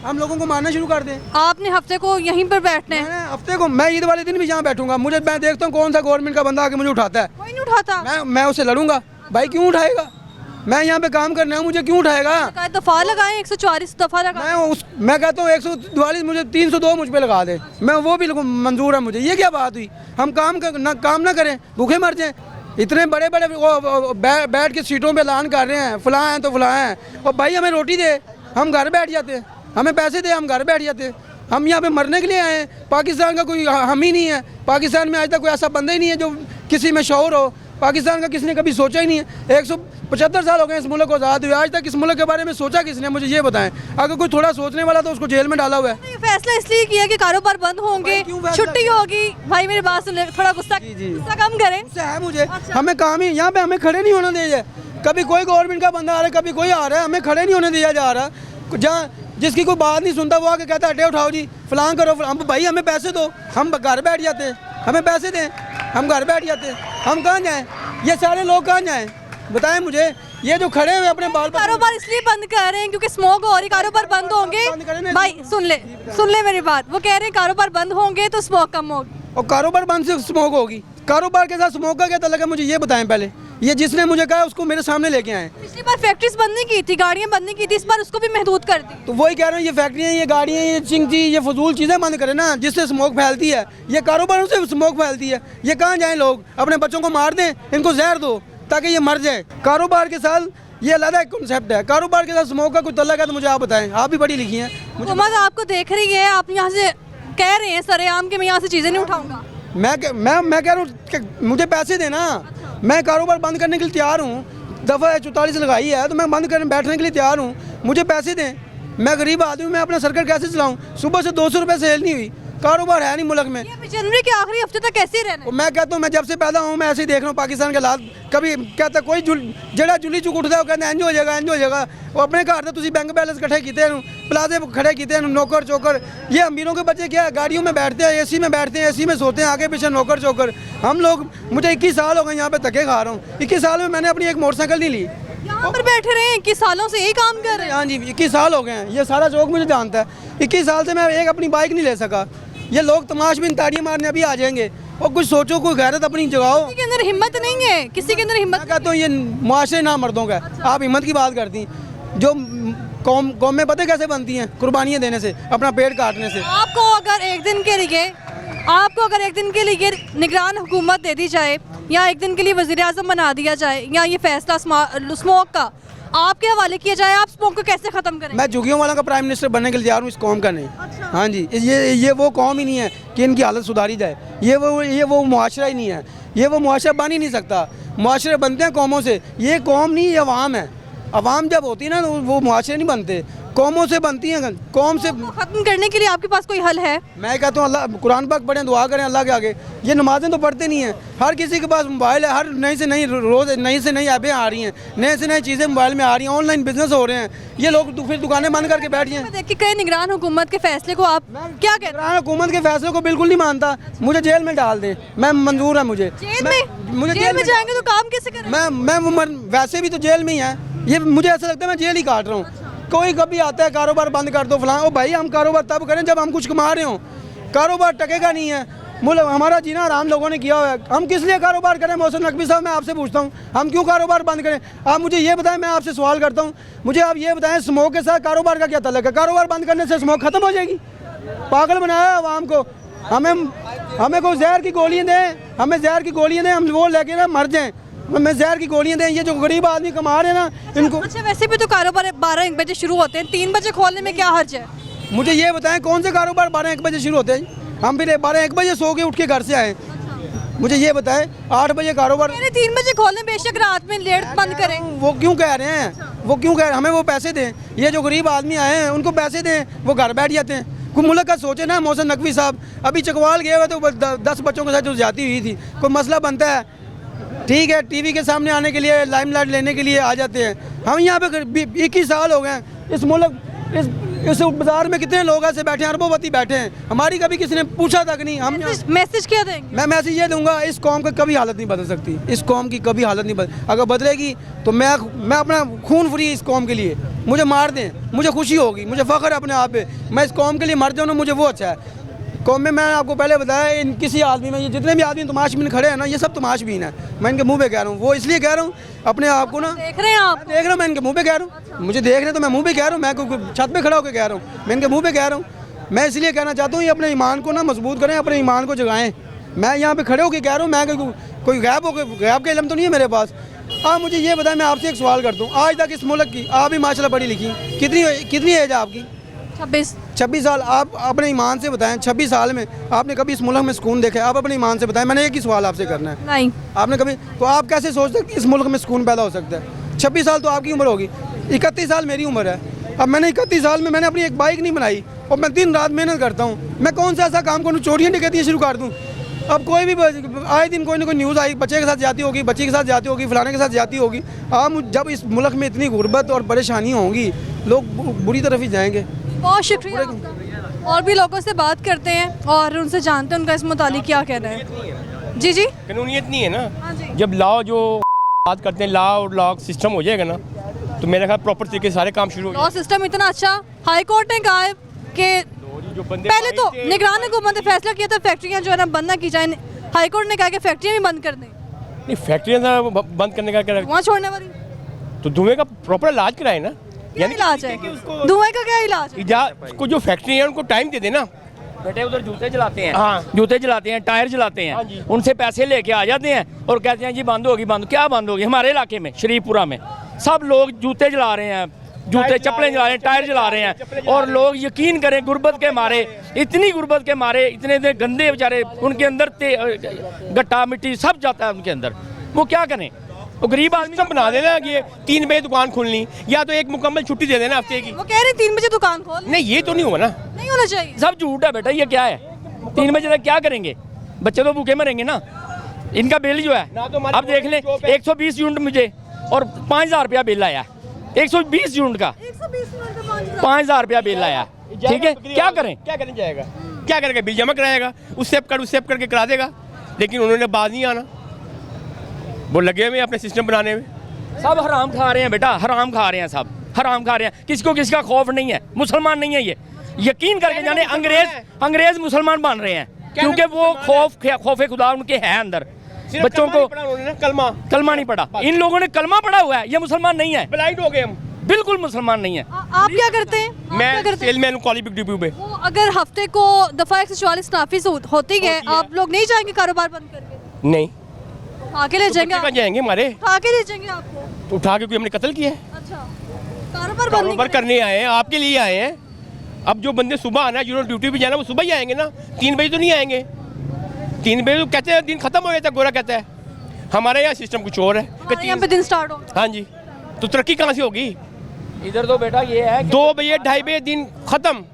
हम लोगों को मारना शुरू कर दें। आपने हफ्ते को यहीं पर बैठना है? हफ्ते को मैं ईद वाले दिन भी यहाँ बैठूंगा। मैं देखता हूँ कौन सा गवर्नमेंट का बंदा आके मुझे उठाता है। कोई नहीं उठाता। मैं उससे लड़ूंगा। भाई क्यों उठाएगा? मैं यहाँ पे काम करना है, मुझे क्यों उठाएगा? दफा लगाएं, 144 दफा लगाएं। मैं कहता हूँ 144, मुझे 302 मुझ पे लगा दे, मैं वो भी मंजूर है मुझे। ये क्या बात हुई? हम काम ना करें, भूखे मर जाएं। इतने बड़े बड़े बैठ के सीटों पे ऐलान कर रहे हैं, फलां हैं तो फलां हैं। और भाई हमें रोटी दे, हम घर बैठ जाते हैं। हमें पैसे दे, हम घर बैठ जाते हैं। हम यहाँ पे मरने के लिए आए हैं। पाकिस्तान का कोई हम ही नहीं है। पाकिस्तान में आज तक कोई ऐसा बंदा ही नहीं है जो किसी में शौर हो। पाकिस्तान का किसी ने कभी सोचा ही नहीं है। 175 साल हो गए इस मुल्क को आज़ाद हुए, आज तक इस मुल्क के बारे में सोचा किसने? मुझे ये बताएं। अगर कोई थोड़ा सोचने वाला तो उसको जेल में डाला हुआ है। ये फैसला इसलिए किया कि कारोबार बंद होंगे, छुट्टी होगी। भाई मेरी बात सुन ले, थोड़ा गुस्सा कम करें। उससे है मुझे, हमें काम ही यहाँ पे हमें खड़े नहीं होने दिया जाए। कभी कोई गवर्नमेंट का बंदा आ रहा है, कभी कोई आ रहा है, हमें खड़े नहीं होने दिया जा रहा। जहाँ जिसकी कोई बात नहीं सुनता वो आके कहता है अड्डे उठाओ जी, फलां करो। भाई हमें पैसे दो, हम घर बैठ जाते हैं। हमें पैसे दें, हम घर बैठ जाते हैं। हम कहाँ जाएँ? ये सारे लोग कहाँ जाएँ? बताएं मुझे। ये जो खड़े हुए अपने बाल कारोबार इसलिए बंद कर रहे हैं क्योंकि स्मोक हो रही, कारोबार बंद होंगे। भाई सुन ले मेरी बात। वो कह रहे हैं कारोबार बंद होंगे तो स्मोक कम होगी। और कारोबार बंद से स्मोक होगी? कारोबार के साथ स्मोक का क्या तल्लुक है? मुझे ये बताएं पहले। ये जिसने मुझे कहा उसको मेरे सामने लेके आए। पिछली बार फैक्ट्रीज बंद नहीं की थी, गाड़ियाँ बंद नहीं की थी, इस बार उसको भी महदूद कर दी। तो वही कह रहा हूँ, ये फैक्ट्रियाँ, ये गाड़ियाँ, ये चिंगची, ये फजूल चीज़ें बंद करें ना, जिससे स्मोक फैलती है। ये कारोबारों से स्मोक फैलती है। ये कहाँ जाएँ लोग? अपने बच्चों को मार दें, इनको जहर दो ताकि ये मर जाए। कारोबार के साथ ये अलग एक कॉन्सेप्ट है। कारोबार के साथ स्मोक का कुछ तल्लक है तो मुझे आप बताएं, आप भी पढ़ी लिखी हैं। हुकूमत आपको देख रही है, आप यहाँ से कह रहे हैं सरेआम कि मैं यहाँ से चीज़ें नहीं उठाऊंगा। मैं कह रहा हूँ कि मुझे पैसे देना, मैं कारोबार बंद करने के लिए तैयार हूँ। दफ़ा 44 लगाई है तो मैं बंद करने बैठने के लिए तैयार हूँ, मुझे पैसे दें। मैं गरीब आदमी हूँ, मैं अपना सर्कल कैसे चलाऊँ? सुबह से 200 रुपये सेल नहीं हुई, कारोबार है नहीं मुल्क में। जनवरी के आखिरी हफ्ते तक कैसे रहना है? मैं कहता हूँ मैं जब से पैदा हूँ मैं ऐसे ही देख रहा हूँ पाकिस्तान के हालात। कभी कहता कोई जड़ा जुली चुक उठता है, कहते इंज हो जाएगा इंज हो जाएगा। वो अपने घर तो तुम बैंक बैलेंस इकट्ठे किए, प्लाजे खड़े किए, नौकर चौकर। ये अमीरों के बच्चे क्या है, गाड़ियों में बैठते हैं, एसी में बैठते हैं, एसी में सोते हैं, आगे पीछे नौकर चौकर। हम लोग, मुझे 21 साल हो गए यहाँ पे धक्के खा रहा हूँ। 21 साल में मैंने अपनी एक मोटरसाइकिल नहीं ली। यहाँ पर बैठे रहे 21 सालों से यही काम कर रहे हैं। हाँ जी, 21 साल हो गए हैं, ये सारा चौक मुझे जानता है। 21 साल से मैं एक अपनी बाइक नहीं ले सका। ये लोग तमाशबीन ताड़ियाँ मारने अभी आ जाएंगे। और कुछ सोचो, कोई गैरत अपनी जगाओ। किसी के अंदर हिम्मत नहीं है, किसी के अंदर हिम्मत। मैं कहता हूँ ये मुआशरे ना मर्दों का है। आप हिम्मत की बात करती हैं, जो कौमें पता कैसे बनती हैं? कुर्बानियाँ देने से, अपना पेट काटने से। आपको अगर एक दिन के लिए निगरान हुकूमत दे दी जाए, या एक दिन के लिए वज़ीर आज़म बना दिया जाए, या ये फैसला स्मोक का आपके हवाले किया जाए, आप स्मोक को कैसे ख़त्म करें? मैं झुग्गियों वाला का प्राइम मिनिस्टर बनने के लिए तैयार हूँ, इस कौम का नहीं। हाँ जी, ये वो कौम ही नहीं है कि इनकी हालत सुधारी जाए। ये वो मुआशरा ही नहीं है, ये वो मुआशरा बन ही नहीं सकता। मुआशरे बनते हैं कौमों से, ये कौम नहीं, ये अवाम है। अवाम जब होती है ना तो वो मुआशरे नहीं बनते, कौमों से बनती हैं। कौम से ख़त्म करने के लिए आपके पास कोई हल है? मैं कहता हूँ अल्लाह कुरान पाक पढ़ें, दुआ करें अल्लाह के आगे। ये नमाजें तो पढ़ते नहीं हैं। हर किसी के पास मोबाइल है, हर नई से नई रोज़ नई से नई ऐपें आ रही हैं, नई से नई चीज़ें मोबाइल में आ रही हैं, ऑनलाइन बिजनेस हो रहे हैं। ये लोग फिर दुकानें बंद करके बैठ जाएं। देखिए, कई निगरान हुकूमत के फैसले को आप क्या कहते हैं? निगरान हुकूमत के फैसले को बिल्कुल नहीं मानता। मुझे जेल में डाल दें, मैं मंजूर है मुझे। जेल में जाएंगे तो काम कैसे करें? मैं वैसे भी तो जेल में ही है। ये मुझे ऐसा लगता है मैं जेल ही काट रहा हूँ। कोई कभी आता है कारोबार बंद कर दो फलां। ओ भाई, हम कारोबार तब करें जब हम कुछ कमा रहे हों। कारोबार टकेगा नहीं है, हमारा जीना आराम लोगों ने किया हुआ है। हम किस लिए कारोबार करें? मोहसिन नकवी साहब, मैं आपसे पूछता हूँ, हम क्यों कारोबार बंद करें? आप मुझे ये बताएं, मैं आपसे सवाल करता हूँ, मुझे आप ये बताएं, स्मोक के साथ कारोबार का क्या तल्लुक है? कारोबार बंद करने से स्मोक खत्म हो जाएगी? पागल बनाया आवाम को। हमें कोई जहर की गोलियाँ दें, हमें जहर की गोलियाँ दें, हम वो लेके ना मर जाएँ। हमें जहर की गोलियाँ दें। ये जो गरीब आदमी कमा रहे हैं ना, इनको। अच्छा, वैसे भी तो कारोबार 12-1 बजे शुरू होते हैं, 3 बजे खोलने में क्या हर्ज है? मुझे ये बताएं, कौन से कारोबार 12-1 बजे शुरू होते हैं? हम फिर 12-1 बजे सो के उठ के घर से आए। मुझे ये बताएं, 8 बजे कारोबार 3 बजे खोलें, बेशक रात में लेट बंद करें। वो क्यों कह रहे हैं? वो क्यों कह रहे हैं? हमें वो पैसे दें। ये जो गरीब आदमी आए हैं उनको पैसे दें, वो घर बैठ जाते हैं। कोई मुल्क का सोचे ना। मोहसिन नकवी साहब अभी चकवाल गए हुए तो 10 बच्चों के साथ जो ज्यादती हुई थी, कोई मसला बनता है, ठीक है, टीवी के सामने आने के लिए, लाइमलाइट लेने के लिए आ जाते हैं। हम यहाँ पे 21 साल हो गए हैं। इस मुल्क इस बाजार में कितने लोग ऐसे बैठे हैं, अरबोपति बैठे हैं, हमारी कभी किसी ने पूछा तक नहीं। हम मैसेज क्या देंगे? मैं मैसेज ये दूंगा, इस कौम की कभी हालत नहीं बदल सकती। इस कौम की कभी हालत नहीं अगर बदलेगी तो मैं अपना खून फ्री इस कौम के लिए, मुझे मार दें, मुझे खुशी होगी, मुझे फ़ख्र है अपने आप पे। मैं इस कौम के लिए मर जाऊँ ना, मुझे वो अच्छा है। कौम में, मैंने आपको पहले बताया, इन किसी आदमी में, ये जितने भी आदमी तमाशबीन खड़े हैं ना, ये सब तमाशबीन है। मैं इनके मुंह पे कह रहा हूँ, वो इसलिए कह रहा हूँ अपने आप को ना। देख रहे हैं आप? देख रहा हूँ, मैं इनके मुंह पे कह रहा हूँ। मुझे देख रहे तो मैं मुंह पे कह रहा हूँ, मैं छत पे खड़ा होकर कह रहा हूँ, मैं इनके मुंह पे कह रहा हूँ। मैं इसलिए कहना चाहता हूँ, ये अपने ईमान को ना मजबूत करें, अपने ईमान को जगाएं। मैं यहाँ पे खड़े होकर कह रहा हूँ, मैं कोई गैब का इल्म तो नहीं है मेरे पास। आप मुझे ये बताएं, मैं आपसे एक सवाल करता हूँ, आज तक इस मुल्क की, आप भी माशाल्लाह पढ़ी लिखी, कितनी एज है आपकी? 26 साल। आप अपने ईमान से बताएं, 26 साल में आपने कभी इस मुल्क में सुकून देखा है? आप अपने ईमान से बताएं। मैंने एक ही सवाल आपसे करना है। नहीं। आपने कभी, तो आप कैसे सोच सकते इस मुल्क में सुकून पैदा हो सकता है? 26 साल तो आपकी उम्र होगी, 31 साल मेरी उम्र है। अब मैंने 31 साल में मैंने अपनी एक बाइक नहीं बनाई और मैं दिन रात मेहनत करता हूँ। मैं कौन सा ऐसा काम करूँ, चोरियाँ डकैतियाँ शुरू कर दूँ? अब कोई भी आए दिन कोई ना कोई न्यूज़ आई, बच्चे के साथ जाती होगी, बच्ची के साथ जाती होगी, फलाने के साथ जाती होगी। आप जब इस मुल्क में इतनी गुर्बत और परेशानी होंगी, लोग बुरी तरफ ही जाएंगे। बहुत शुक्रिया आपका। और भी लोगों से बात करते हैं और उनसे जानते हैं उनका इस मुतालिक क्या कहना है। जी कानूनियत नहीं है ना। हाँ जी। जब लॉ जो बात करते हैं, लॉ और लॉ सिस्टम हो जाएगा ना, तो मेरे ख्याल प्रॉपर तरीके से सारे काम शुरू हो लॉ सिस्टम इतना अच्छा, हाई कोर्ट ने कहा है कि जो बंदे पहले तो निगरान हुकूमत ने फैसला किया था फैक्ट्रियाँ जो है ना बंद ना की जाए। हाई कोर्ट ने कहा कि फैक्ट्रियाँ भी बंद कर दें। नहीं, फैक्ट्रियाँ बंद करने का क्या, वहाँ छोड़ने वाली तो धुएं का प्रॉपर इलाज कराए ना। क्या इलाज है? धुएं का क्या इलाज है? उसको जो फैक्ट्री है उनको टाइम दे देना, बेटे उधर जूते चलाते हैं, हाँ। जूते चलाते हैं, टायर चलाते हाँ हैं, जी। उनसे पैसे लेके आ जाते हैं और कहते हैं जी बंद होगी, बंद क्या बंद होगी। हमारे इलाके में शरीफपुरा में सब लोग जूते चला रहे हैं, जूते चप्पलें चला रहे हैं, टायर चला रहे हैं, और लोग यकीन करें गुर्बत के मारे, इतनी गुर्बत के मारे, इतने गंदे बेचारे, उनके अंदर गट्टा मिट्टी सब जाता है उनके अंदर, वो क्या करें। वो गरीब आदमी सब बना देना कि 3 बजे दुकान खोलनी, या तो एक मुकम्मल छुट्टी दे देना हफ्ते की। वो कह रहे 3 बजे दुकान खोल, नहीं, ये तो नहीं होगा ना। नहीं होना चाहिए। सब झूठ है बेटा, ये क्या है, 3 बजे तक क्या करेंगे, बच्चे तो भूखे मरेंगे ना। इनका बिल जो है ना तो हमारी अब देख लें, 120 यूनिट मुझे और 5,000 रुपया बिल आया, 120 यूनिट का 5,000 रुपया बिल आया, ठीक है। क्या करें, क्या करने जाएगा, क्या करेगा, बिल जमा कराएगा, उससे करके करा देगा, लेकिन उन्होंने बात नहीं आना, वो लगे हुए अपने सिस्टम बनाने में। सब हराम खा रहे हैं बेटा, हराम खा रहे हैं, सब हराम खा रहे हैं, किसको किसका खौफ नहीं है, मुसलमान नहीं है ये, यकीन करके जाने अंग्रेज मुसलमान बन रहे हैं, क्योंकि वो खौफ खुदा उनके है अंदर। बच्चों को कलमा नहीं पढ़ा, इन लोगों ने कलमा पढ़ा हुआ है, ये मुसलमान नहीं है, ब्लाइंड हो गए हम, बिल्कुल मुसलमान नहीं है। आप क्या करते हैं? आप क्या मैं करते हैं? सेलमैन हूं कॉलीपिक डिपो पे। वो अगर हफ्ते को दफा 144 नाफिज होती है, आप लोग नहीं जाएंगे कारोबार बंद करके? नहीं, आके ले जाएंगे, कहाँ जाएंगे हमारे, आके ले जाएंगे आपको। तो उठा के कोई हमने कत्ल किया है, अच्छा, कारोबार बंद नहीं कारोबार करने आए हैं, आपके लिए आए हैं। अब जो बंदे सुबह आना है, जिन्होंने ड्यूटी पे जाना वो सुबह ही आएंगे ना, 3 बजे तो नहीं आएंगे। 3 बजे तो कहते हैं दिन खत्म हो गया था, गोरा कहता है। हमारे यहाँ सिस्टम कुछ और है, हमारे यहाँ पे दिन स्टार्ट हो। हाँ जी, तो तरक्की कहाँ से होगी। इधर तो बेटा ये है कि 2 बजे 2:30 बजे दिन खत्म।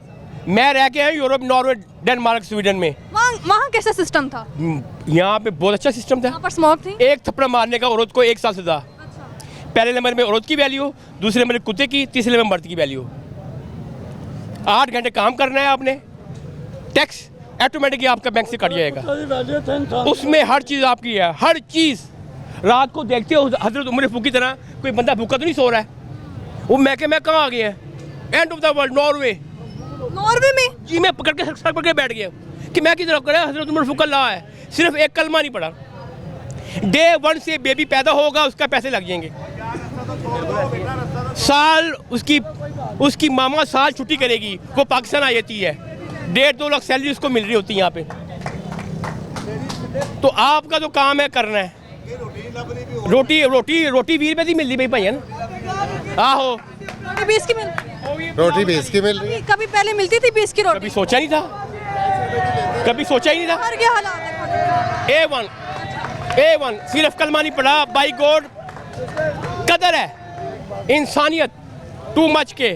मैं रह के आया यूरोप, नॉर्वे, डेनमार्क, स्वीडन में, वहाँ कैसा सिस्टम था? यहाँ पे बहुत अच्छा सिस्टम था। वहाँ पर स्मोक थी? एक थप्पड़ मारने का औरत को 1 साल सजा। पहले नंबर में औरत की वैल्यू, दूसरे नंबर में कुत्ते की, तीसरे नंबर में मर्द की वैल्यू। 8 घंटे काम करना है आपने, टैक्स ऑटोमेटिकली आपका बैंक से कट जाएगा, उसमें हर चीज़ आपकी है, हर चीज़। रात को देखते हो हजरत उमर फूक की तरह कोई बंदा भूखा तो नहीं सो रहा है। वो मैं कहाँ आ गए हैं, end of the world, Norway में जी। मैं पकड़ के सर पकड़ के बैठ गया कि मैं किधर करा, हजरत उमर फूक ला है, सिर्फ एक कलमा नहीं पड़ा। डे 1 से बेबी पैदा होगा उसका पैसे लग जाएंगे, साल उसकी मामा साल छुट्टी करेगी, वो पाकिस्तान आ जाती है, 1.5-2 लाख सैलरी उसको मिल रही होती है यहाँ पे। तो आपका जो काम है करना है, रोटी 20 रुपए की मिल रही भाई ना, आहो रोटी 20 की रोटी 20 की मिल रही है। कभी पहले मिलती थी 20 की रोटी? कभी सोचा नहीं था, कभी सोचा ही नहीं था। और क्या हालात है? A1 सिर्फ कलमा नहीं पढ़ा, बाई गॉड कदर है, इंसानियत टू मच के।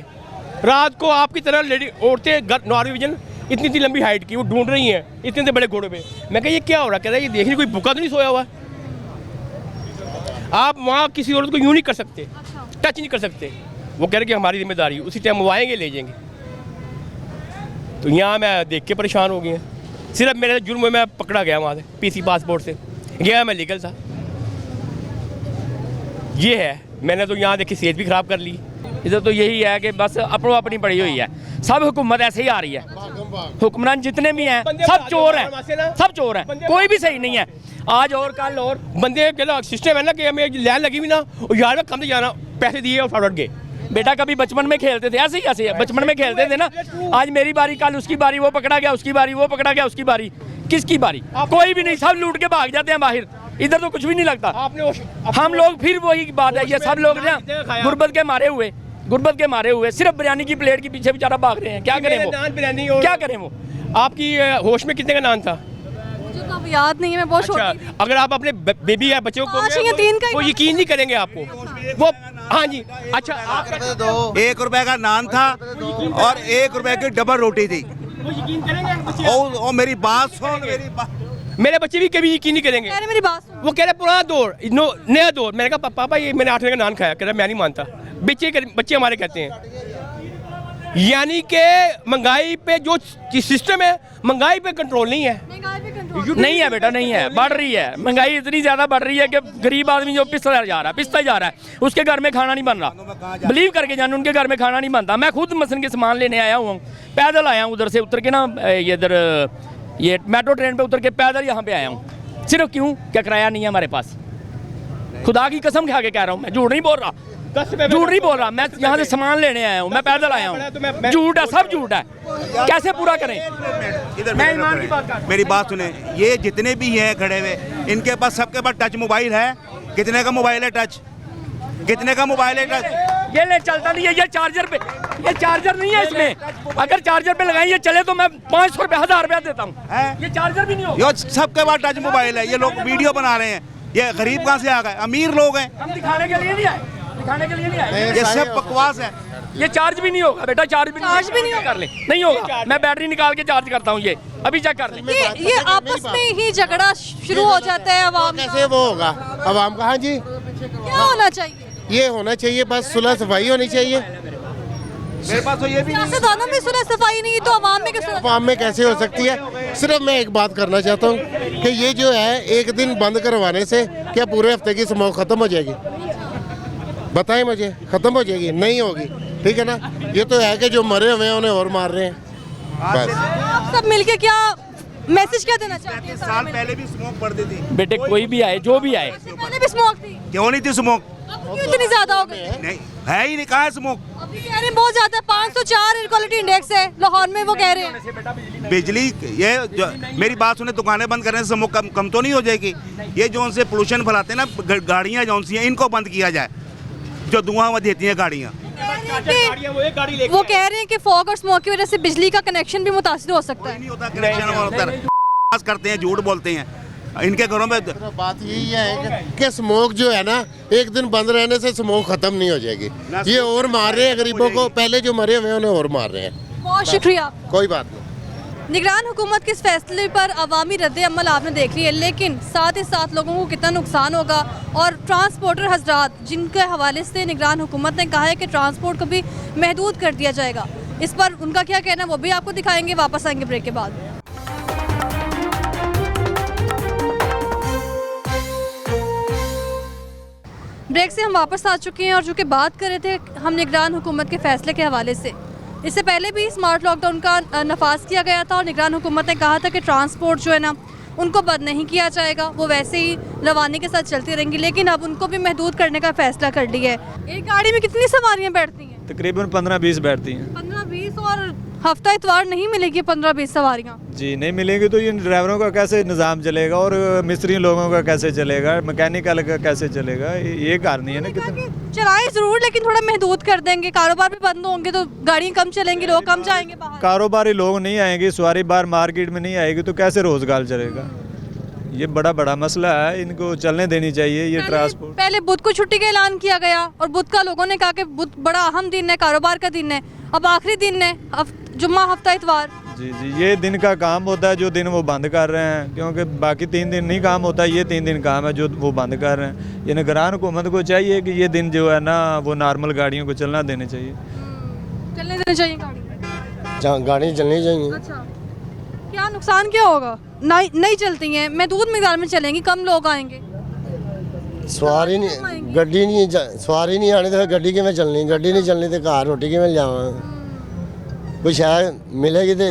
रात को आपकी तरह लेडी औरतें नॉर्वेजियन इतनी लंबी हाइट की वो ढूंढ रही हैं इतने बड़े घोड़े पे। मैं कहा ये क्या हो रहा है, कह रहा है ये देखिए कोई भूखा तो नहीं सोया हुआ। आप वहाँ किसी औरत को यूँ नहीं कर सकते, टच नहीं कर सकते। वो कह रहे कि हमारी जिम्मेदारी, उसी टाइम वो आएंगे ले जाएंगे। तो यहाँ मैं देख के परेशान हो गया, सिर्फ मेरे जुर्म में मैं पकड़ा गया वहाँ से, PC पासपोर्ट से गया, मैं लीगल था। ये है, मैंने तो यहाँ देखी सेहत भी ख़राब कर ली। इधर तो यही है कि बस अपनों अपनी पड़ी हुई है, सब हुकूमत ऐसे ही आ रही है, हुक्मरान जितने भी हैं सब चोर हैं, सब चोर हैं, कोई भी सही नहीं है। आज और कल और बंदे के सिस्टम है ना कि हमें लाइन लगी हुई ना, और यार में कम से जाना, पैसे दिए और फॉरवर्ड गए। बेटा कभी बचपन में खेलते थे ऐसे ही बचपन में खेलते थे ना, आज मेरी बारी, कल उसकी बारी, वो पकड़ा गया, उसकी बारी, वो पकड़ा गया, उसकी बारी, किसकी बारी, कोई भी नहीं, सब लूट के भाग जाते हैं बाहर। इधर तो कुछ भी नहीं लगता। हम लोग फिर वही बात है, ये सब लोग ना गुर्बत के मारे हुए सिर्फ बिरयानी की प्लेट के पीछे बेचारा भाग रहे हैं। क्या करें वो, क्या करें वो। आपकी होश में कितने का नाम था? मुझे तो अब याद नहीं है, मैं बहुत अच्छा, छोटी थी। अगर आप अपने बेबी या बच्चों को 5 या 3 का वो यकीन नहीं करेंगे आपको, वो हाँ जी। अच्छा, 1 रुपए का नान था और 1 रुपए की डबल रोटी थी। वो यकीन करेंगे? और मेरी बात सुन, मेरे बच्चे भी कभी यकीन नहीं करेंगे। कह रहे मेरी बात सुनो। वो कह रहे पुराना दौर, नया दौर। मैंने कहा पापा ये मैंने 8 रुपए का नान खाया, कह रहा मैं नहीं मानता। बच्चे हमारे कहते हैं, यानी कि महंगाई पे जो सिस्टम है, महंगाई पे कंट्रोल नहीं है। नहीं है बेटा, नहीं है, बढ़ रही है महंगाई, इतनी ज़्यादा बढ़ रही है कि गरीब आदमी जो पिसता जा रहा है, उसके घर में खाना नहीं बन रहा। बिलीव करके जान, उनके घर में खाना नहीं बनता। मैं खुद मसन के सामान लेने आया हूँ, पैदल आया हूँ, उधर से उतर के ना ये मेट्रो ट्रेन पे उतर के पैदल यहाँ पे आया हूँ। सिर्फ क्यों, क्या किराया नहीं है हमारे पास। खुदा की कसम खा के कह रहा हूँ, मैं झूठ नहीं बोल रहा, झूठ नहीं बोल रहा, मैं यहाँ से सामान लेने आया हूँ, मैं पैदल आया हूँ। झूठ है, सब झूठ है, कैसे पूरा करें? मैं ईमान की बात कर, मेरी बात सुने, ये जितने भी हैं खड़े हुए, इनके पास सबके पास टच मोबाइल है। कितने का मोबाइल है टच? कितने का मोबाइल है टच? ये ले चलता नहीं है, ये चार्जर पे, ये चार्जर नहीं है इसमें। अगर चार्जर पे लगाएं ये चले तो मैं 500 रुपये 1000 रुपया देता हूँ। ये चार्जर भी नहीं होगा। यो सबके पास टच मोबाइल है। ये लोग वीडियो बना रहे हैं, ये गरीब कहाँ से आ गए? अमीर लोग हैं। हम दिखाने के लिए नहीं आए, दिखाने के लिए नहीं आए। ये सब बकवास है। ये चार्ज भी नहीं होगा बेटा, चार्ज भी नहीं होगा। कर ले, नहीं होगा। मैं बैटरी निकाल के चार्ज करता हूँ, ये अभी चेक कर ले। ये आपस में ही झगड़ा शुरू हो जाता है अवाम का। कैसे वो होगा आवाम का? हाँ जी, क्या होना चाहिए? ये होना चाहिए, बस सुलह सफाई होनी चाहिए। मेरे पास तो ये भी नहीं। सियासतदानों में सुलह सफाई नहीं तो अवाम में कैसे? आवाम में कैसे हो सकती है? सिर्फ मैं एक बात करना चाहता हूँ कि ये जो है एक दिन बंद करवाने से क्या पूरे हफ्ते की स्मोक खत्म हो जाएगी? बताएं मुझे, खत्म हो जाएगी? नहीं होगी, ठीक है ना। ये तो है कि जो मरे हुए हैं उन्हें और मार रहे हैं बस। आप सब मिलके क्या मैसेज क्या देना चाहते हैं? 35 साल पहले भी स्मोक बढ़ती थी बेटे कोई भी आए, जो भी आए, पहले भी स्मोक थी, क्यों नहीं थी स्मोक? अब क्यों इतनी ज्यादा हो गई? नहीं है ही नहीं, कहाँ है स्मोक? अभी कह रहे हैं बहुत ज्यादा, 504 एयर क्वालिटी इंडेक्स है लाहौर में, वो कह रहे हैं। बिजली ये मेरी बात सुने, दुकानें बंद करने से स्मोक कम तो नहीं हो जाएगी? ये जो उनसे पोल्यूशन फैलाते हैं ना गाड़ियाँ जो सी हैं, इनको बंद किया जाए, जो धुआं देती हैं गाड़ियाँ। वो कह रहे हैं कि फॉग और स्मोक की वजह से बिजली का कनेक्शन भी मुतासिर हो सकता है। नहीं होता कनेक्शन, करते हैं, झूठ बोलते हैं। इनके घरों में बात यही है कि स्मोक जो है ना, एक दिन बंद रहने से स्मोक खत्म नहीं हो जाएगी। ये और मार रहे हैं गरीबों को, पहले जो मरे हुए हैं उन्हें और मार रहे हैं। बहुत शुक्रिया। कोई बात नहीं। निगरान हुकूमत के इस फैसले पर अवामी रद्द अमल आपने देख लिया, लेकिन साथ ही साथ लोगों को कितना नुकसान होगा। और ट्रांसपोर्टर हजरात जिनके हवाले से निगरान हुकूमत ने कहा है कि ट्रांसपोर्ट को भी महदूद कर दिया जाएगा, इस पर उनका क्या कहना है वो भी आपको दिखाएंगे। वापस आएंगे ब्रेक के बाद। ब्रेक से हम वापस आ चुके हैं और जो कि बात कर रहे थे हम निगरान हुकूमत के फैसले के हवाले से। इससे पहले भी स्मार्ट लॉकडाउन का नफाज किया गया था और निगरान हुकूमत ने कहा था कि ट्रांसपोर्ट जो है ना उनको बंद नहीं किया जाएगा, वो वैसे ही रवानी के साथ चलती रहेंगी, लेकिन अब उनको भी महदूद करने का फैसला कर लिया है। एक गाड़ी में कितनी सवारियां बैठती हैं? तकरीबन 15-20 बैठती हैं। 15-20 और हफ्ता इतवार नहीं मिलेगी 15-20 सवारियां? जी नहीं मिलेंगी तो ये ड्राइवरों का कैसे निज़ाम चलेगा और मिस्त्री लोगों का कैसे चलेगा, मैकेनिकल का कैसे चलेगा? ये कारण नहीं है ना। कितना चलाएं ज़रूर, लेकिन थोड़ा महदूद कर देंगे। कारोबार भी बंद होंगे तो गाड़ियाँ कम चलेंगी, लोग कम जाएंगे बाहर। कारोबारी लोग नहीं आएंगे, सवारी बाहर मार्केट में नहीं आएगी तो कैसे रोजगार चलेगा? ये बड़ा मसला है, इनको चलने देनी चाहिए ये ट्रांसपोर्ट। पहले बुध को छुट्टी का ऐलान किया गया और बुध का लोगों ने कहा कि बुध बड़ा अहम दिन है, कारोबार का दिन है। अब आखिरी दिन है, जुम्मा, हफ्ता इतवार। जी ये दिन का काम होता है जो दिन वो बंद कर रहे हैं, क्योंकि बाकी 3 दिन नहीं काम होता, ये 3 दिन काम है जो वो बंद कर रहे हैं। ये निगरान हुकूमत को चाहिए कि ये दिन जो है ना वो नॉर्मल गाड़ियों को चलना देने चाहिए। चलने देनी चाहिए गाड़ी, गाड़ी चलनी चाहिए। अच्छा, क्या नुकसान क्या होगा? नहीं चलती हैं, महदूद मिक़दार में चलेंगी, कम लोग आएंगे। सवारी नहीं, गड्डी नहीं, सवारी नहीं आनी तो गड्डी किवें चलनी? गड्डी नहीं चलनी तो घर रोटी किवें लियावां? कोई शायद मिलेगी तो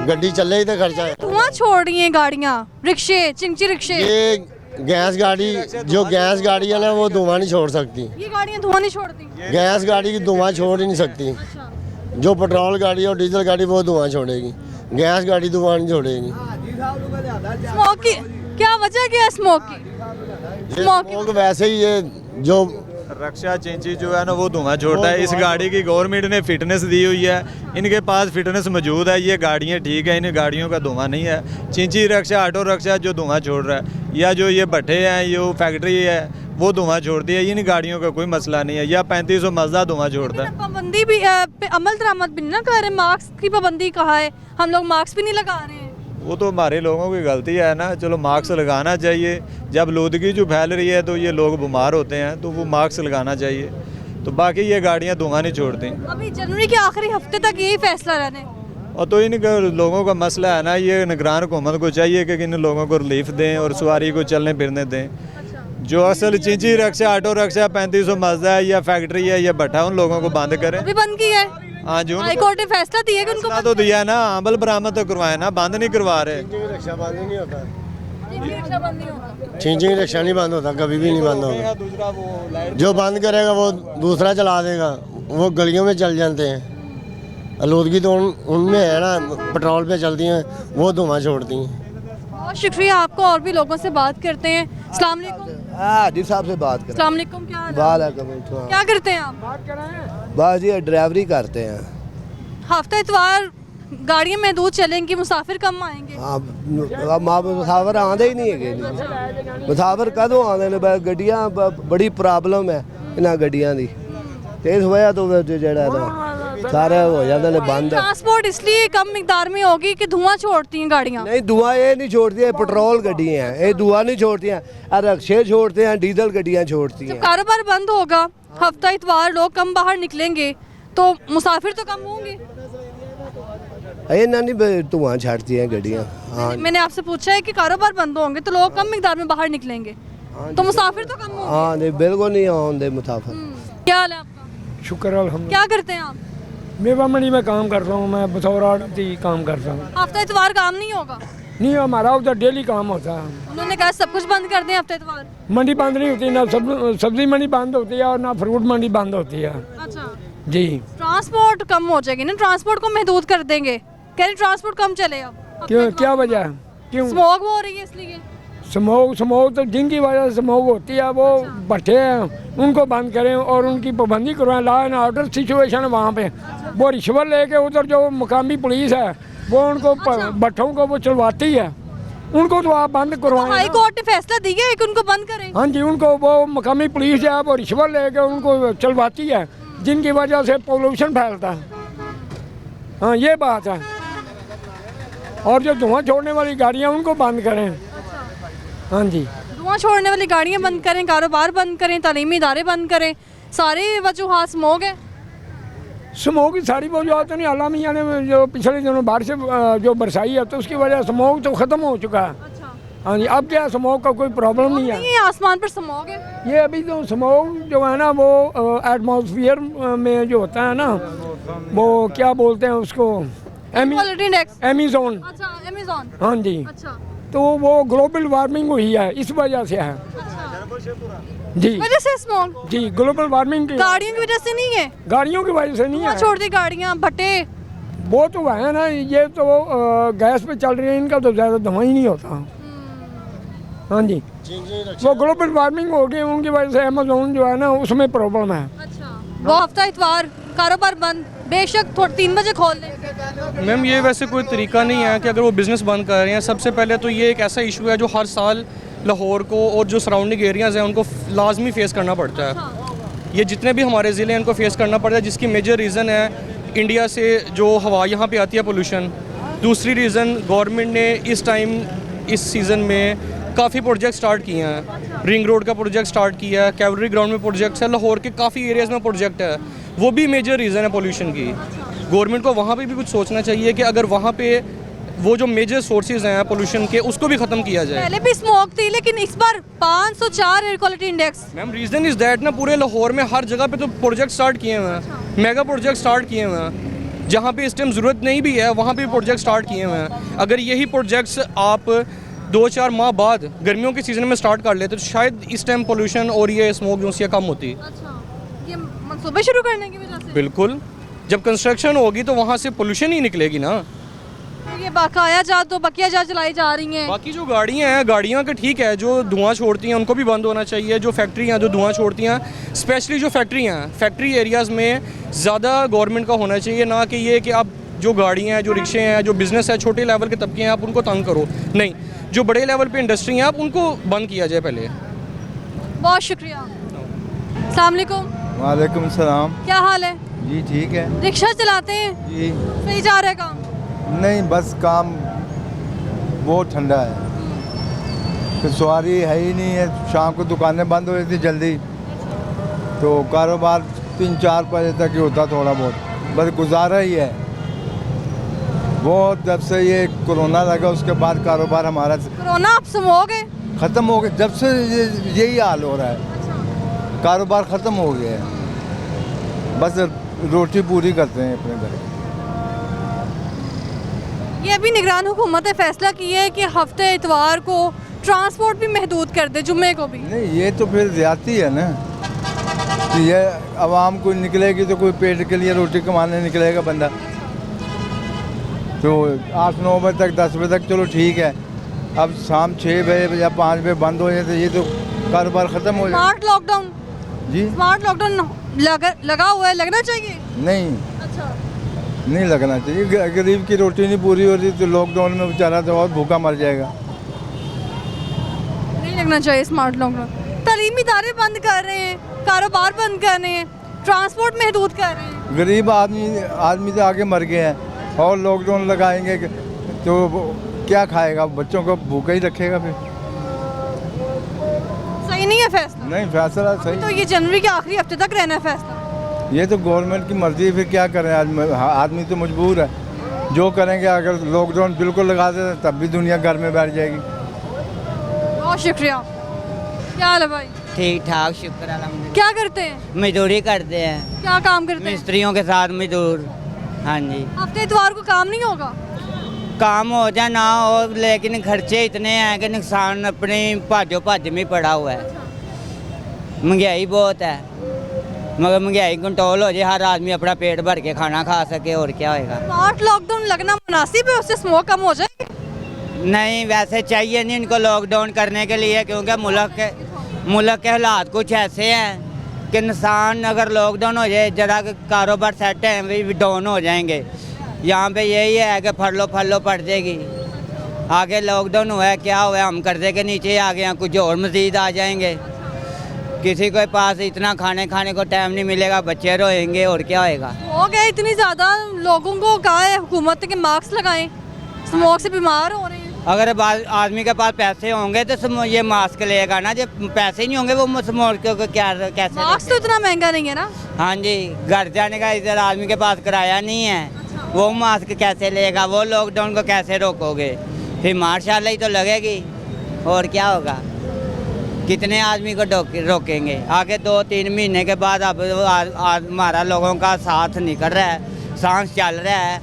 गड्डी चलेगी तो खर्चा है। धुआं छोड़ रही हैं गाड़ियाँ, रिक्शे, चिंची रिक्शे। ये गैस गाड़ी, जो गैस गाड़ी है ना वो धुआं नहीं छोड़ सकती। ये गाड़ियाँ धुआं नहीं छोड़ती? गैस गाड़ी की धुआं छोड़ ही नहीं सकती। अच्छा। जो पेट्रोल गाड़ी और डीजल गाड़ी वो धुआं छोड़ेगी, गैस गाड़ी धुआं नहीं छोड़ेगी। स्मोक की क्या वजह क्या है? स्मोक वैसे ही ये जो रक्षा चिंची जो है ना वो धुआं छोड़ता है। इस गाड़ी की गवर्नमेंट ने फिटनेस दी हुई है, इनके पास फिटनेस मौजूद है, ये गाड़ियाँ ठीक है, इन गाड़ियों का धुआं नहीं है। चिंची रक्षा, ऑटो रक्षा जो धुआं छोड़ रहा है, या जो ये भट्टे हैं, ये फैक्ट्री है वो धुआं छोड़ती है, इन गाड़ियों का कोई मसला नहीं है। या 3500 मजदा धुआं छोड़ता है। पाबंदी भी पे अमल दरामद भी नहीं ना कर रहे, मास्क की पाबंदी कहा है, हम लोग मास्क भी नहीं लगा रहे हैं। वो तो हमारे लोगों की गलती है ना। चलो मास्क लगाना चाहिए, जब लूदगी जो फैल रही है तो ये लोग बीमार होते हैं तो वो मास्क लगाना चाहिए। तो बाकी ये गाड़ियाँ धुआं नहीं छोड़ती। अभी जनवरी के आखिरी हफ्ते तक यही फैसला रहने। और तो इन लोगों का मसला है ना, ये निगरान हुकूमत को चाहिए कि इन लोगों को रिलीफ दें और सवारी को चलने फिरने दें। जो असल चिंची रक्षा, ऑटो रक्षा, 3500 मजदा है या फैक्ट्री है या भट्टा, उन लोगों को बंद करें। अभी बंद किया है। हाँ जो हाई कोर्ट ने फैसला दिया कि उनको तो दिया ना, अमल बरामद तो करवाए ना, बंद नहीं करवा रहे। रक्षा बंद नहीं होता। रिक्शा बंद नहीं होगा। चींची रिक्शा नहीं बंद होता, कभी भी नहीं बंद होगा। जो बंद करेगा वो दूसरा चला देगा, वो गलियों में चल जाते हैं। आलूदगी तो उनमें है ना, पेट्रोल पे चलती हैं, वो धुआं छोड़ती हैं। बहुत शुक्रिया आपको। और भी लोगों से बात करते हैं। अस्सलाम वालेकुम। हाजी साहब से बात करें। अस्सलाम वालेकुम, क्या हाल है? वालेकुम। क्या करते हैं आप? बस ये ड्राइवरी करते हैं। हफ्ते इतवार गाड़ियाँ महदूद चलेंगी, मुसाफिर कम आएंगे। अब मुसाफिर आते ही नहीं है। मुसाफिर कदों आते ने? गड्डियां बड़ी प्रॉब्लम है इन्हां गड्डियां दी, ते इस वजह तो जेड़ा ना सारे हो जाते ने बंद। ट्रांसपोर्ट इसलिए कम मिकदार में होगी कि धुआं छोड़ती हैं गाड़ियाँ। नहीं, धुआं ये नहीं छोड़ती है, पेट्रोल गड्डियां हैं, ये धुआं नहीं छोड़ती हैं। रिक्शे छोड़ते हैं, डीजल गड्डियां छोड़ती हैं। कारोबार बंद होगा, हफ्ता इतवार लोग कम बाहर निकलेंगे तो मुसाफिर तो कम होंगे। ये ना नहीं धुआं छाड़ती हैं गड्डियां। हाँ, मैंने आपसे पूछा है कि कारोबार बंद होंगे तो लोग कम मिकदार में बाहर निकलेंगे तो मुसाफिर तो कम होंगे। हाँ नहीं, बिल्कुल नहीं आते मुसाफिर। क्या हाल है आपका? शुक्र अल्हम्दुलिल्लाह। क्या करते हैं आप? मेवा मंडी में काम करता हूँ मैं, बतौर आड़ती काम करता हूँ। हफ्ता इतवार काम नहीं होगा? नहीं, हमारा उधर डेली काम होता है। उन्होंने कहा सब कुछ बंद कर दें हफ्ता इतवार। मंडी बंद नहीं होती, ना सब्जी मंडी बंद होती है और ना फ्रूट मंडी बंद होती है। अच्छा, जी। ट्रांसपोर्ट कम हो जाएगी ना, ट्रांसपोर्ट को महदूद कर देंगे। कह रहे ट्रांसपोर्ट कम चले अब। क्यों, क्या वजह है? क्यों? स्मोक हो रही है इसलिए। स्मोक तो जिनकी वजह से स्मोक होती है वो भट्टे हैं, उनको बंद करें और उनकी पाबंदी करवाएं। लॉ एंड ऑर्डर सिचुएशन है वहाँ पे। वो रिश्वत लेके उधर जो मुकामी पुलिस है वो उनको भट्टों को वो चलवाती है, उनको तो आप बंद करवाएं। हाई कोर्ट ने फैसला दिया है कि उनको बंद करें। हाँ जी, उनको वो मुकामी पुलिस है वो रिश्वत लेके उनको चलवाती है, जिनकी वजह से पोल्यूशन फैलता है। हाँ, ये बात है। और जो धुआं छोड़ने वाली गाड़ियाँ उनको बंद करें। हाँ जी, धुआं छोड़ने वाली गाड़ियाँ बंद करें, कारोबार बंद करें, तालीमी इदारे बंद करें। सारी वजूहात स्मोक है। स्मोक की सारी वजूहत तो नहीं, अल्लाह मियाँ ने जो पिछले दिनों बारिश जो बरसाई है तो उसकी वजह स्मोक तो ख़त्म हो चुका है। अच्छा, हाँ जी, अब क्या स्मोक का कोई प्रॉब्लम नहीं है। ये आसमान पर स्मोक है। ये अभी तो स्मोक जो है ना वो एटमॉस्फेयर में जो होता है ना, वो क्या बोलते हैं उसको, क्वालिटी इंडेक्स। एमेज़ॉन। अच्छा, अमेज़न। हाँ जी, अच्छा, तो वो ग्लोबल वार्मिंग हुई है, इस वजह से है। जी वजह से स्मोक। जी, ग्लोबल वार्मिंग की गाड़ियों की वजह से नहीं है, गाड़ियों की वजह से नहीं धुआं है। छोड़ दी गाड़ियाँ, भट्टे। वो तो है ना, ये तो गैस पे चल रही है, इनका तो ज़्यादा धुआं ही नहीं होता। हाँ जी, वो ग्लोबल वार्मिंग हो गई, उनकी वजह से अमेज़ॉन जो है ना उसमें प्रॉब्लम है। अच्छा, वो हफ्ता इतवार कारोबार बंद, बेशक 3 बजे खोल लें। मैम, ये वैसे कोई तरीका नहीं है कि अगर वो बिज़नेस बंद कर रहे हैं। सबसे पहले तो ये एक ऐसा इशू है जो हर साल लाहौर को और जो सराउंडिंग एरियाज़ हैं उनको लाजमी फेस करना पड़ता है। ये जितने भी हमारे ज़िले हैं इनको फेस करना पड़ता है, जिसकी मेजर रीज़न है इंडिया से जो हवा यहाँ पे आती है, पोल्यूशन। दूसरी रीज़न, गवर्नमेंट ने इस टाइम इस सीज़न में काफ़ी प्रोजेक्ट स्टार्ट किए हैं। रिंग रोड का प्रोजेक्ट स्टार्ट किया है, कैवलरी ग्राउंड में प्रोजेक्ट्स है, लाहौर के काफ़ी एरियाज़ में प्रोजेक्ट है। वो भी मेजर रीज़न है पोल्यूशन की। गवर्नमेंट को वहाँ पे भी कुछ सोचना चाहिए कि अगर वहाँ पे वो जो मेजर सोर्सेज हैं पोल्यूशन के, उसको भी ख़त्म किया जाए। पहले भी स्मोक थी लेकिन इस बार 504 air quality index. Ma'am, reason is that ना, पूरे लाहौर में हर जगह पे तो प्रोजेक्ट स्टार्ट किए हुए हैं, मेगा प्रोजेक्ट स्टार्ट किए हुए हैं। जहाँ पे इस टाइम ज़रूरत नहीं भी है वहाँ पे प्रोजेक्ट स्टार्ट किए हुए हैं। अगर यही प्रोजेक्ट्स आप 2-4 माह बाद गर्मियों के सीज़न में स्टार्ट कर लेते तो शायद इस टाइम पोल्यूशन और ये स्मोक जो कम होती। अच्छा, ये मंसूबे शुरू करने की वजह से। बिल्कुल, जब कंस्ट्रक्शन होगी तो वहाँ से पोल्यूशन ही निकलेगी ना। ये बकाया जात तो बकिया जात चलाई जा रही हैं। बाकी जो गाड़ियाँ हैं, गाड़ियाँ का ठीक है, जो धुआं छोड़ती हैं उनको भी बंद होना चाहिए। जो फैक्ट्री हैं जो धुआं छोड़ती हैं, स्पेशली जो फैक्ट्री हैं, फैक्ट्री एरियाज़ में ज़्यादा गवर्नमेंट का होना चाहिए, ना कि ये कि आप जो गाड़ियाँ हैं, जो रिक्शे हैं, जो बिज़नेस है, छोटे लेवल के तबके हैं, आप उनको तंग करो। नहीं, जो बड़े लेवल पे इंडस्ट्री हैं आप उनको बंद किया जाए पहले। बहुत शुक्रिया। अस्सलाम वालेकुम। वालेकुम सलाम। क्या हाल है? जी ठीक है। रिक्शा चलाते हैं? जी सही जा रहा है काम? नहीं, बस काम बहुत ठंडा है, तो सवारी है ही नहीं है। शाम को दुकानें बंद हो जाती जल्दी, तो कारोबार 3-4 बजे तक ही होता थोड़ा बहुत, बस गुजारा ही है। वो जब से ये कोरोना लगा उसके बाद कारोबार हमारा कोरोना अब स्मोक है ख़त्म हो गया। जब से यही हाल हो रहा है, कारोबार ख़त्म हो गया है, बस रोटी पूरी करते हैं अपने घर की। ये अभी निगरान हुकूमत ने फैसला किया है कि हफ्ते इतवार को ट्रांसपोर्ट भी महदूद कर दे जुम्मे को भी। नहीं, ये तो फिर ज्यादती है ना कि ये आवाम को निकलेगी तो कोई पेट के लिए रोटी कमाने निकलेगा बंदा, तो 8-9 बजे तक 10 बजे तक चलो ठीक है, अब शाम 6 बजे या 5 बजे बंद हो जाए तो ये तो कारोबार ख़त्म हो जाए। स्मार्ट लॉकडाउन, जी स्मार्ट लॉकडाउन लगा हुआ है, लगना चाहिए। नहीं, अच्छा, नहीं लगना चाहिए। गरीब की रोटी नहीं पूरी हो रही तो लॉकडाउन में बेचारा तो और भूखा मर जाएगा। नहीं लगना चाहिए स्मार्ट लॉकडाउन। तालीमी इदारे बंद कर रहे हैं, कारोबार बंद कर रहे हैं, ट्रांसपोर्ट महदूद कर रहे हैं। गरीब आदमी से आगे मर गए हैं और लॉकडाउन लगाएंगे तो क्या खाएगा, बच्चों को भूखा ही रखेगा फिर। सही नहीं है फैसला। नहीं, फैसला सही तो ये जनवरी के आखिरी हफ्ते तक रहना है फैसला। ये तो गवर्नमेंट की मर्जी है, फिर क्या करें, आदमी तो मजबूर है। जो करेंगे, अगर लॉकडाउन बिल्कुल लगा दे तब भी दुनिया घर में बैठ जाएगी। बहुत शुक्रिया। क्या हाल है भाई? ठीक ठाक, शुक्र अल्हम्दुलिल्लाह। क्या करते हैं? मजदूरी करते हैं। क्या काम करते हैं? मिस्त्रियों के साथ मजदूर। हाँ जी। हफ्ते इतवार को काम नहीं होगा? काम हो जाए ना हो, लेकिन खर्चे इतने हैं कि नुकसान अपनी भाजो भज में पड़ा हुआ है। महंगाई बहुत है, मगर महंगाई कंट्रोल हो जाए, हर आदमी अपना पेट भर के खाना खा सके, और क्या होएगा। स्मार्ट लॉकडाउन लगना मुनासिब है, उससे स्मोक कम हो जाएगी? नहीं, वैसे चाहिए नहीं इनको लॉकडाउन करने के लिए, क्योंकि मुल्क के हालात कुछ ऐसे हैं कि इंसान अगर लॉकडाउन हो जाए, जरा कारोबार सेट है भी डाउन हो जाएंगे। यहाँ पे यही है कि फरलो पड़ जाएगी। आगे लॉकडाउन हुआ है, क्या हुआ है, हम कर्जे के नीचे आ गए हैं, कुछ और मज़ीद आ जाएंगे। किसी के पास इतना खाने को टाइम नहीं मिलेगा, बच्चे रोएंगे, और क्या होएगा। हो गया इतनी ज़्यादा, लोगों को कहा है हुकूमत के मास्क लगाएं, स्मोक से बीमार हो रहे हैं। अगर आदमी के पास पैसे होंगे तो ये मास्क लेगा ना, जब पैसे ही नहीं होंगे वो स्मोक को क्या कैसे। मास्क तो इतना महंगा नहीं है ना। हाँ जी, घर जाने का इधर आदमी के पास किराया नहीं है, वो मास्क कैसे लेगा, वो लॉकडाउन को कैसे रोकोगे। फिर मार्शाल्लाह ही तो लगेगी, और क्या होगा। कितने आदमी को रोकेंगे। आगे 2-3 महीने के बाद अब हमारा लोगों का साथ निकल रहा है, सांस चल रहा है।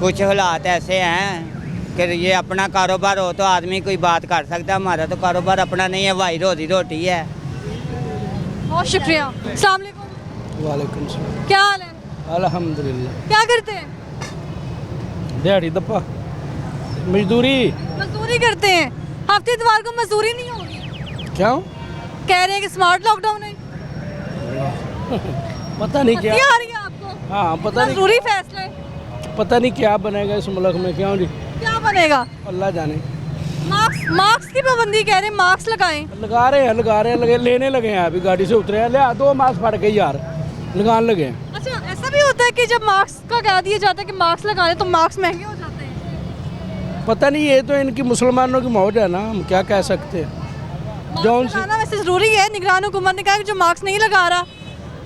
कुछ हालात ऐसे हैं कि ये अपना कारोबार हो तो आदमी कोई बात कर सकता है, हमारा तो कारोबार अपना नहीं है, वाही रोटी है। बहुत शुक्रिया। अस्सलाम वालेकुम। वालेकुम सलाम। क्या हाल है? अल्हम्दुलिल्लाह। क्या करते हैं? दिहाड़ी दप्पा, मजदूरी करते हैं। हफ्ते इतवार को मजदूरी नहीं होगी? क्यों? कह रहे हैं कि स्मार्ट लॉकडाउन है। पता नहीं क्या आ रही है आपको? हाँ, पता नहीं, मजदूरी फैसला है। पता नहीं क्या बनेगा इस मुल्क में। क्यों जी? क्या बनेगा? अल्लाह जाने। मास्क की पाबंदी कह रहे हैं, मास्क लगाएं। लगा रहे हैं, लेने लगे हैं, अभी गाड़ी से उतरे हैं, ले 2 मास्क फट गई यार, लगाने लगे हैं। अच्छा, ऐसा भी होता है कि जब मास्क का कह दिया जाता है कि मास्क लगा ले तो मास्क महंगे हो जाते हैं? पता नहीं, ये तो इनकी मुसलमानों की मौज है ना, हम क्या कह सकते हैं। मास्क लगाना वैसे ज़रूरी है। निगरान हुकूमत ने कहा कि जो मास्क नहीं लगा रहा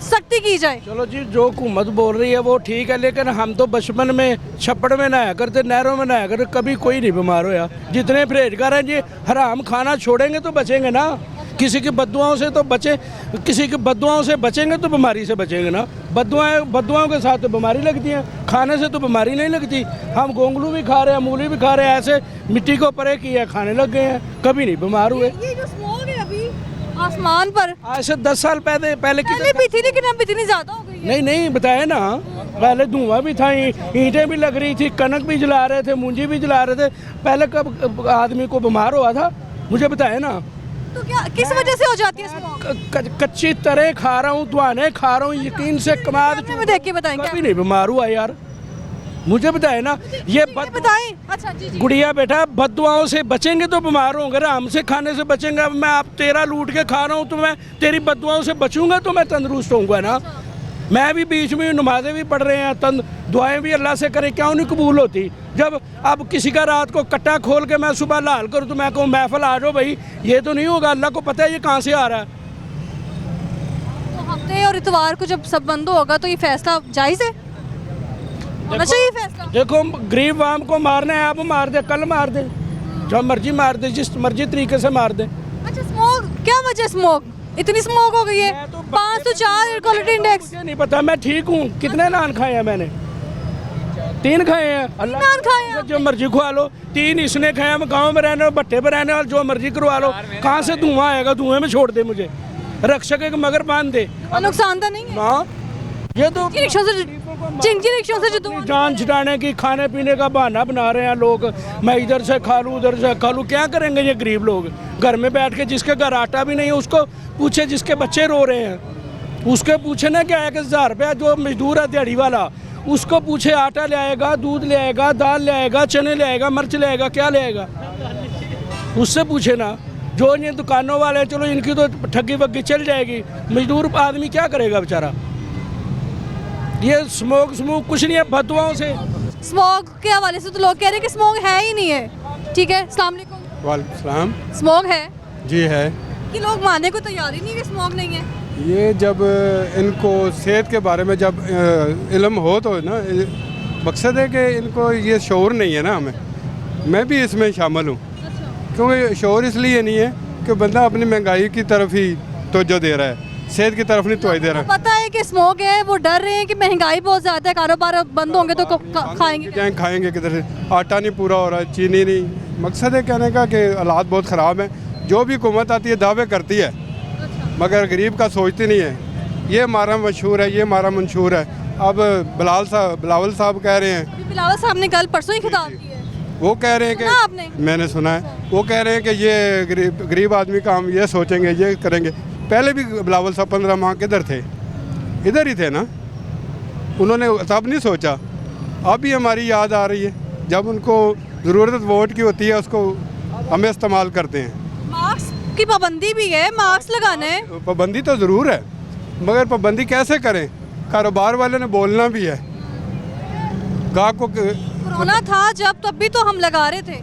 सख्ती की जाए। चलो जी, जो हुकूमत बोल रही है वो ठीक है, लेकिन हम तो बचपन में छप्पड़ में नहाया करते, नहरों में नहाया करते, कभी कोई नहीं बीमार होया। जितने परहेजगार हैं जी, हराम खाना छोड़ेंगे तो बचेंगे ना। किसी की बद्दुआओं से तो किसी की बद्दुआओं से बचेंगे तो बीमारी से बचेंगे ना। बद्दुआओं के साथ तो बीमारी लगती है, खाने से तो बीमारी नहीं लगती। हम गोंगलू भी खा रहे हैं, मूली भी खा रहे हैं, ऐसे मिट्टी को परे किया खाने लग गए हैं, कभी नहीं बीमार हुए। ये जो स्मोक है अभी आसमान पर, आज से 10 साल पहले भी थी, लेकिन अब इतनी ज्यादा हो गई है। नहीं बताया ना, पहले धुआं भी था, ईंटें भी लग रही थी, कनक भी जला रहे थे, मूंजी भी जला रहे थे। पहले कब आदमी को बीमार हुआ था, मुझे बताया ना। तो क्या किस वजह से हो जाती है स्मोक? कच्ची तरह खा रहा हूँ, धुआने खा रहा हूँ, यकीन से कमाल देख के बताएं। कभी नहीं बीमार हुआ यार, मुझे बताए ना। ये बताएं। अच्छा जी। गुड़िया बेटा, बददुआओं से बचेंगे तो बीमार होंगे, आराम से खाने से बचेंगे। अब मैं आप तेरा लूट के खा रहा हूँ तो मैं तेरी बददुआओं से बचूंगा तो मैं तंदुरुस्त होऊंगा ना। मैं भी बीच में नमाजें भी पढ़ रहे हैं, दुआएं भी अल्लाह से करें, क्यों नहीं कबूल होती। जब अब किसी का रात को कट्टा खोल के मैं सुबह लाल करूँ तो मैं कहूँ महफिल आ जाओ भाई, ये तो नहीं होगा। अल्लाह को पता है ये कहाँ से आ रहा है। तो हफ्ते और इतवार को जब सब बंद होगा तो ये फैसला जायज़ है, होना चाहिए फैसला। देखो, गरीब आवाम को मारना है, अब मार दे, कल मार दे, जो मर्जी मार दे, जिस मर्जी तरीके से मार दे। अच्छा, स्मोक क्या वजह, स्मोक इतनी स्मोक हो गई है? 504 एयर क्वालिटी इंडेक्स। मुझे नहीं पता, मैं ठीक हूँ। कितने नान खाए हैं मैंने? 3 खाए हैं, अल्लाह नान खाए हैं जो मर्जी खवा लो। 3 इसने खाए, हम गाँव में रहने, भट्टे पर रहने, और जो मर्जी करवा लो। कहाँ से धुआं आएगा? धुएं में छोड़ दे मुझे, रक्षक एक मगर बांध दे। और नुकसान तो नहीं है? हाँ, ये तो रिक्शों से चिंकी रिक्शों से जो धुआं जान छुड़ाने की, खाने पीने का बहाना बना रहे हैं लोग। मैं इधर से खा लूँ, उधर से खा लूँ। क्या करेंगे ये गरीब लोग? घर में बैठ के, जिसके घर आटा भी नहीं है उसको पूछे, जिसके बच्चे रो रहे हैं उसके पूछे ना क्या है कि 1000 रुपया जो मजदूर है दिहाड़ी वाला, उसको पूछे आटा ले आएगा, दूध ले आएगा, दाल ले आएगा, चने ले आएगा, मिर्च ले आएगा, क्या ले आएगा? उससे पूछे ना। जो ये दुकानों वाले, चलो इनकी तो ठगी वग्गी चल जाएगी, मजदूर आदमी क्या करेगा बेचारा? ये स्मोक कुछ नहीं है, फतवाओं से। स्मोक के हवाले से तो लोग कह रहे हैं कि स्मोक है ही नहीं है। ठीक है, अस्सलाम वालेकुम। वालेकुम सलाम। स्मोक है जी है। कि लोग मानने को तैयार ही नहीं कि स्मोक नहीं है। ये जब इनको सेहत के बारे में जब इल्म हो तो ना, मकसद है कि इनको ये शऊर नहीं है ना। हमें, मैं भी इसमें शामिल हूँ, क्योंकि शऊर इसलिए नहीं है कि बंदा अपनी महंगाई की तरफ ही तवज्जो दे रहा है, सेहत की तरफ नहीं तवज्जो दे रहा है। पता है कि स्मोक है, वो डर रहे हैं कि महंगाई बहुत ज़्यादा है, कारोबार बंद होंगे तो खाएंगे क्या खाएंगे किधर से? आटा नहीं पूरा हो रहा है, चीनी नहीं। मकसद है कहने का कि हालात बहुत ख़राब हैं। जो भी हुकूमत आती है दावे करती है, मगर गरीब का सोचती नहीं है। ये हमारा मशहूर है, ये हमारा मंशूर है। अब बिलावल साहब कह रहे हैं, बिलावल साहब ने कल परसों ही खिताब किया है, वो कह रहे हैं कि आपने? मैंने सुना है, वो कह रहे हैं कि ये गरीब आदमी का हम ये सोचेंगे, ये करेंगे। पहले भी बिलावल साहब 15 माह किधर थे? इधर ही थे ना। उन्होंने तब नहीं सोचा। अब भी हमारी याद आ रही है, जब उनको ज़रूरत वोट की होती है उसको हमें इस्तेमाल करते हैं। मास्क की पाबंदी भी है, मास्क लगाना है। पाबंदी तो ज़रूर है, मगर पाबंदी कैसे करें? कारोबार वाले ने बोलना भी है। गाहक को कोरोना था जब, तब भी तो हम लगा रहे थे।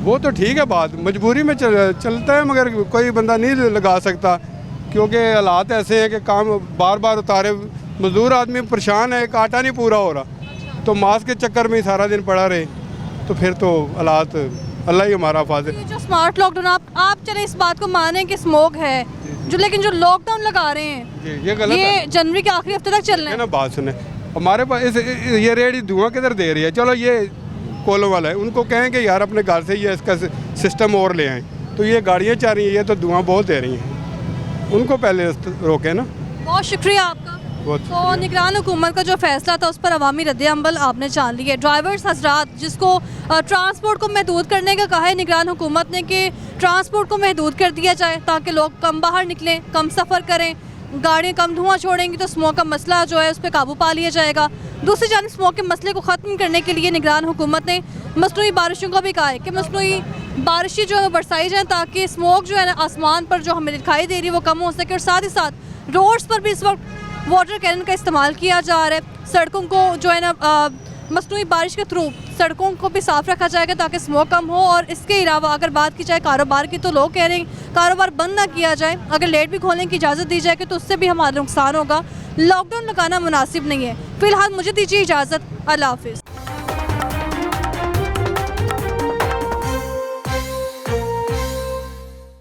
वो तो ठीक है, बात मजबूरी में चलता है, मगर कोई बंदा नहीं लगा सकता, क्योंकि हालात ऐसे हैं कि काम बार बार उतारे। मजदूर आदमी परेशान है, एक आटा नहीं पूरा हो रहा, तो मास्क के चक्कर में ही सारा दिन पड़ा रहे, तो फिर तो हालात अल्लाह ही हमारा हिफाज़त। ये जो स्मार्ट लॉकडाउन, आप चले इस बात को माने कि स्मोक है जो, लेकिन जो लॉकडाउन लगा रहे हैं ये गलत है। ये जनवरी के आखिरी हफ्ते तक चलना है ना। बात सुने, हमारे पास ये रेडी धुआं किधर दे रही है? चलो ये कोलों वाला है, उनको कहें कि यार अपने घर से ये इसका सिस्टम और ले आएँ, तो ये गाड़ियाँ चल रही हैं, ये तो धुआं बहुत दे रही हैं, उनको पहले रोकें ना। बहुत शुक्रिया आपका। तो निगरान हुकूमत का जो फैसला था उस पर अवामी रद्द-ए-अमल आपने जान लिया। ड्राइवर्स हजरात, जिसको ट्रांसपोर्ट को महदूद करने का कहा है निगरान हुकूमत ने कि ट्रांसपोर्ट को महदूद कर दिया जाए ताकि लोग कम बाहर निकलें, कम सफ़र करें, गाड़ियाँ कम धुआं छोड़ेंगी तो स्मोक का मसला जो है उस पर काबू पा लिया जाएगा। दूसरी जानिब स्मोक के मसले को ख़त्म करने के लिए निगरान हुकूमत ने मसनूई बारिशों का भी कहा है कि मसनूई बारिशें जो है बरसाई जाएँ ताकि स्मोक जो है ना आसमान पर जो हमें दिखाई दे रही है वो कम हो सके। और साथ ही साथ रोड्स पर भी इस वक्त वाटर कैनन का इस्तेमाल किया जा रहा है। सड़कों को जो है ना मसनूई बारिश के थ्रू सड़कों को भी साफ़ रखा जाएगा ताकि स्मोक कम हो। और इसके अलावा अगर बात की जाए कारोबार की, तो लोग कह रहे हैं कारोबार बंद ना किया जाए, अगर लेट भी खोलने की इजाज़त दी जाएगी तो उससे भी हमारा नुकसान होगा। लॉकडाउन लगाना मुनासिब नहीं है। फ़िलहाल मुझे दीजिए इजाज़त, अल्लाह हाफिज़।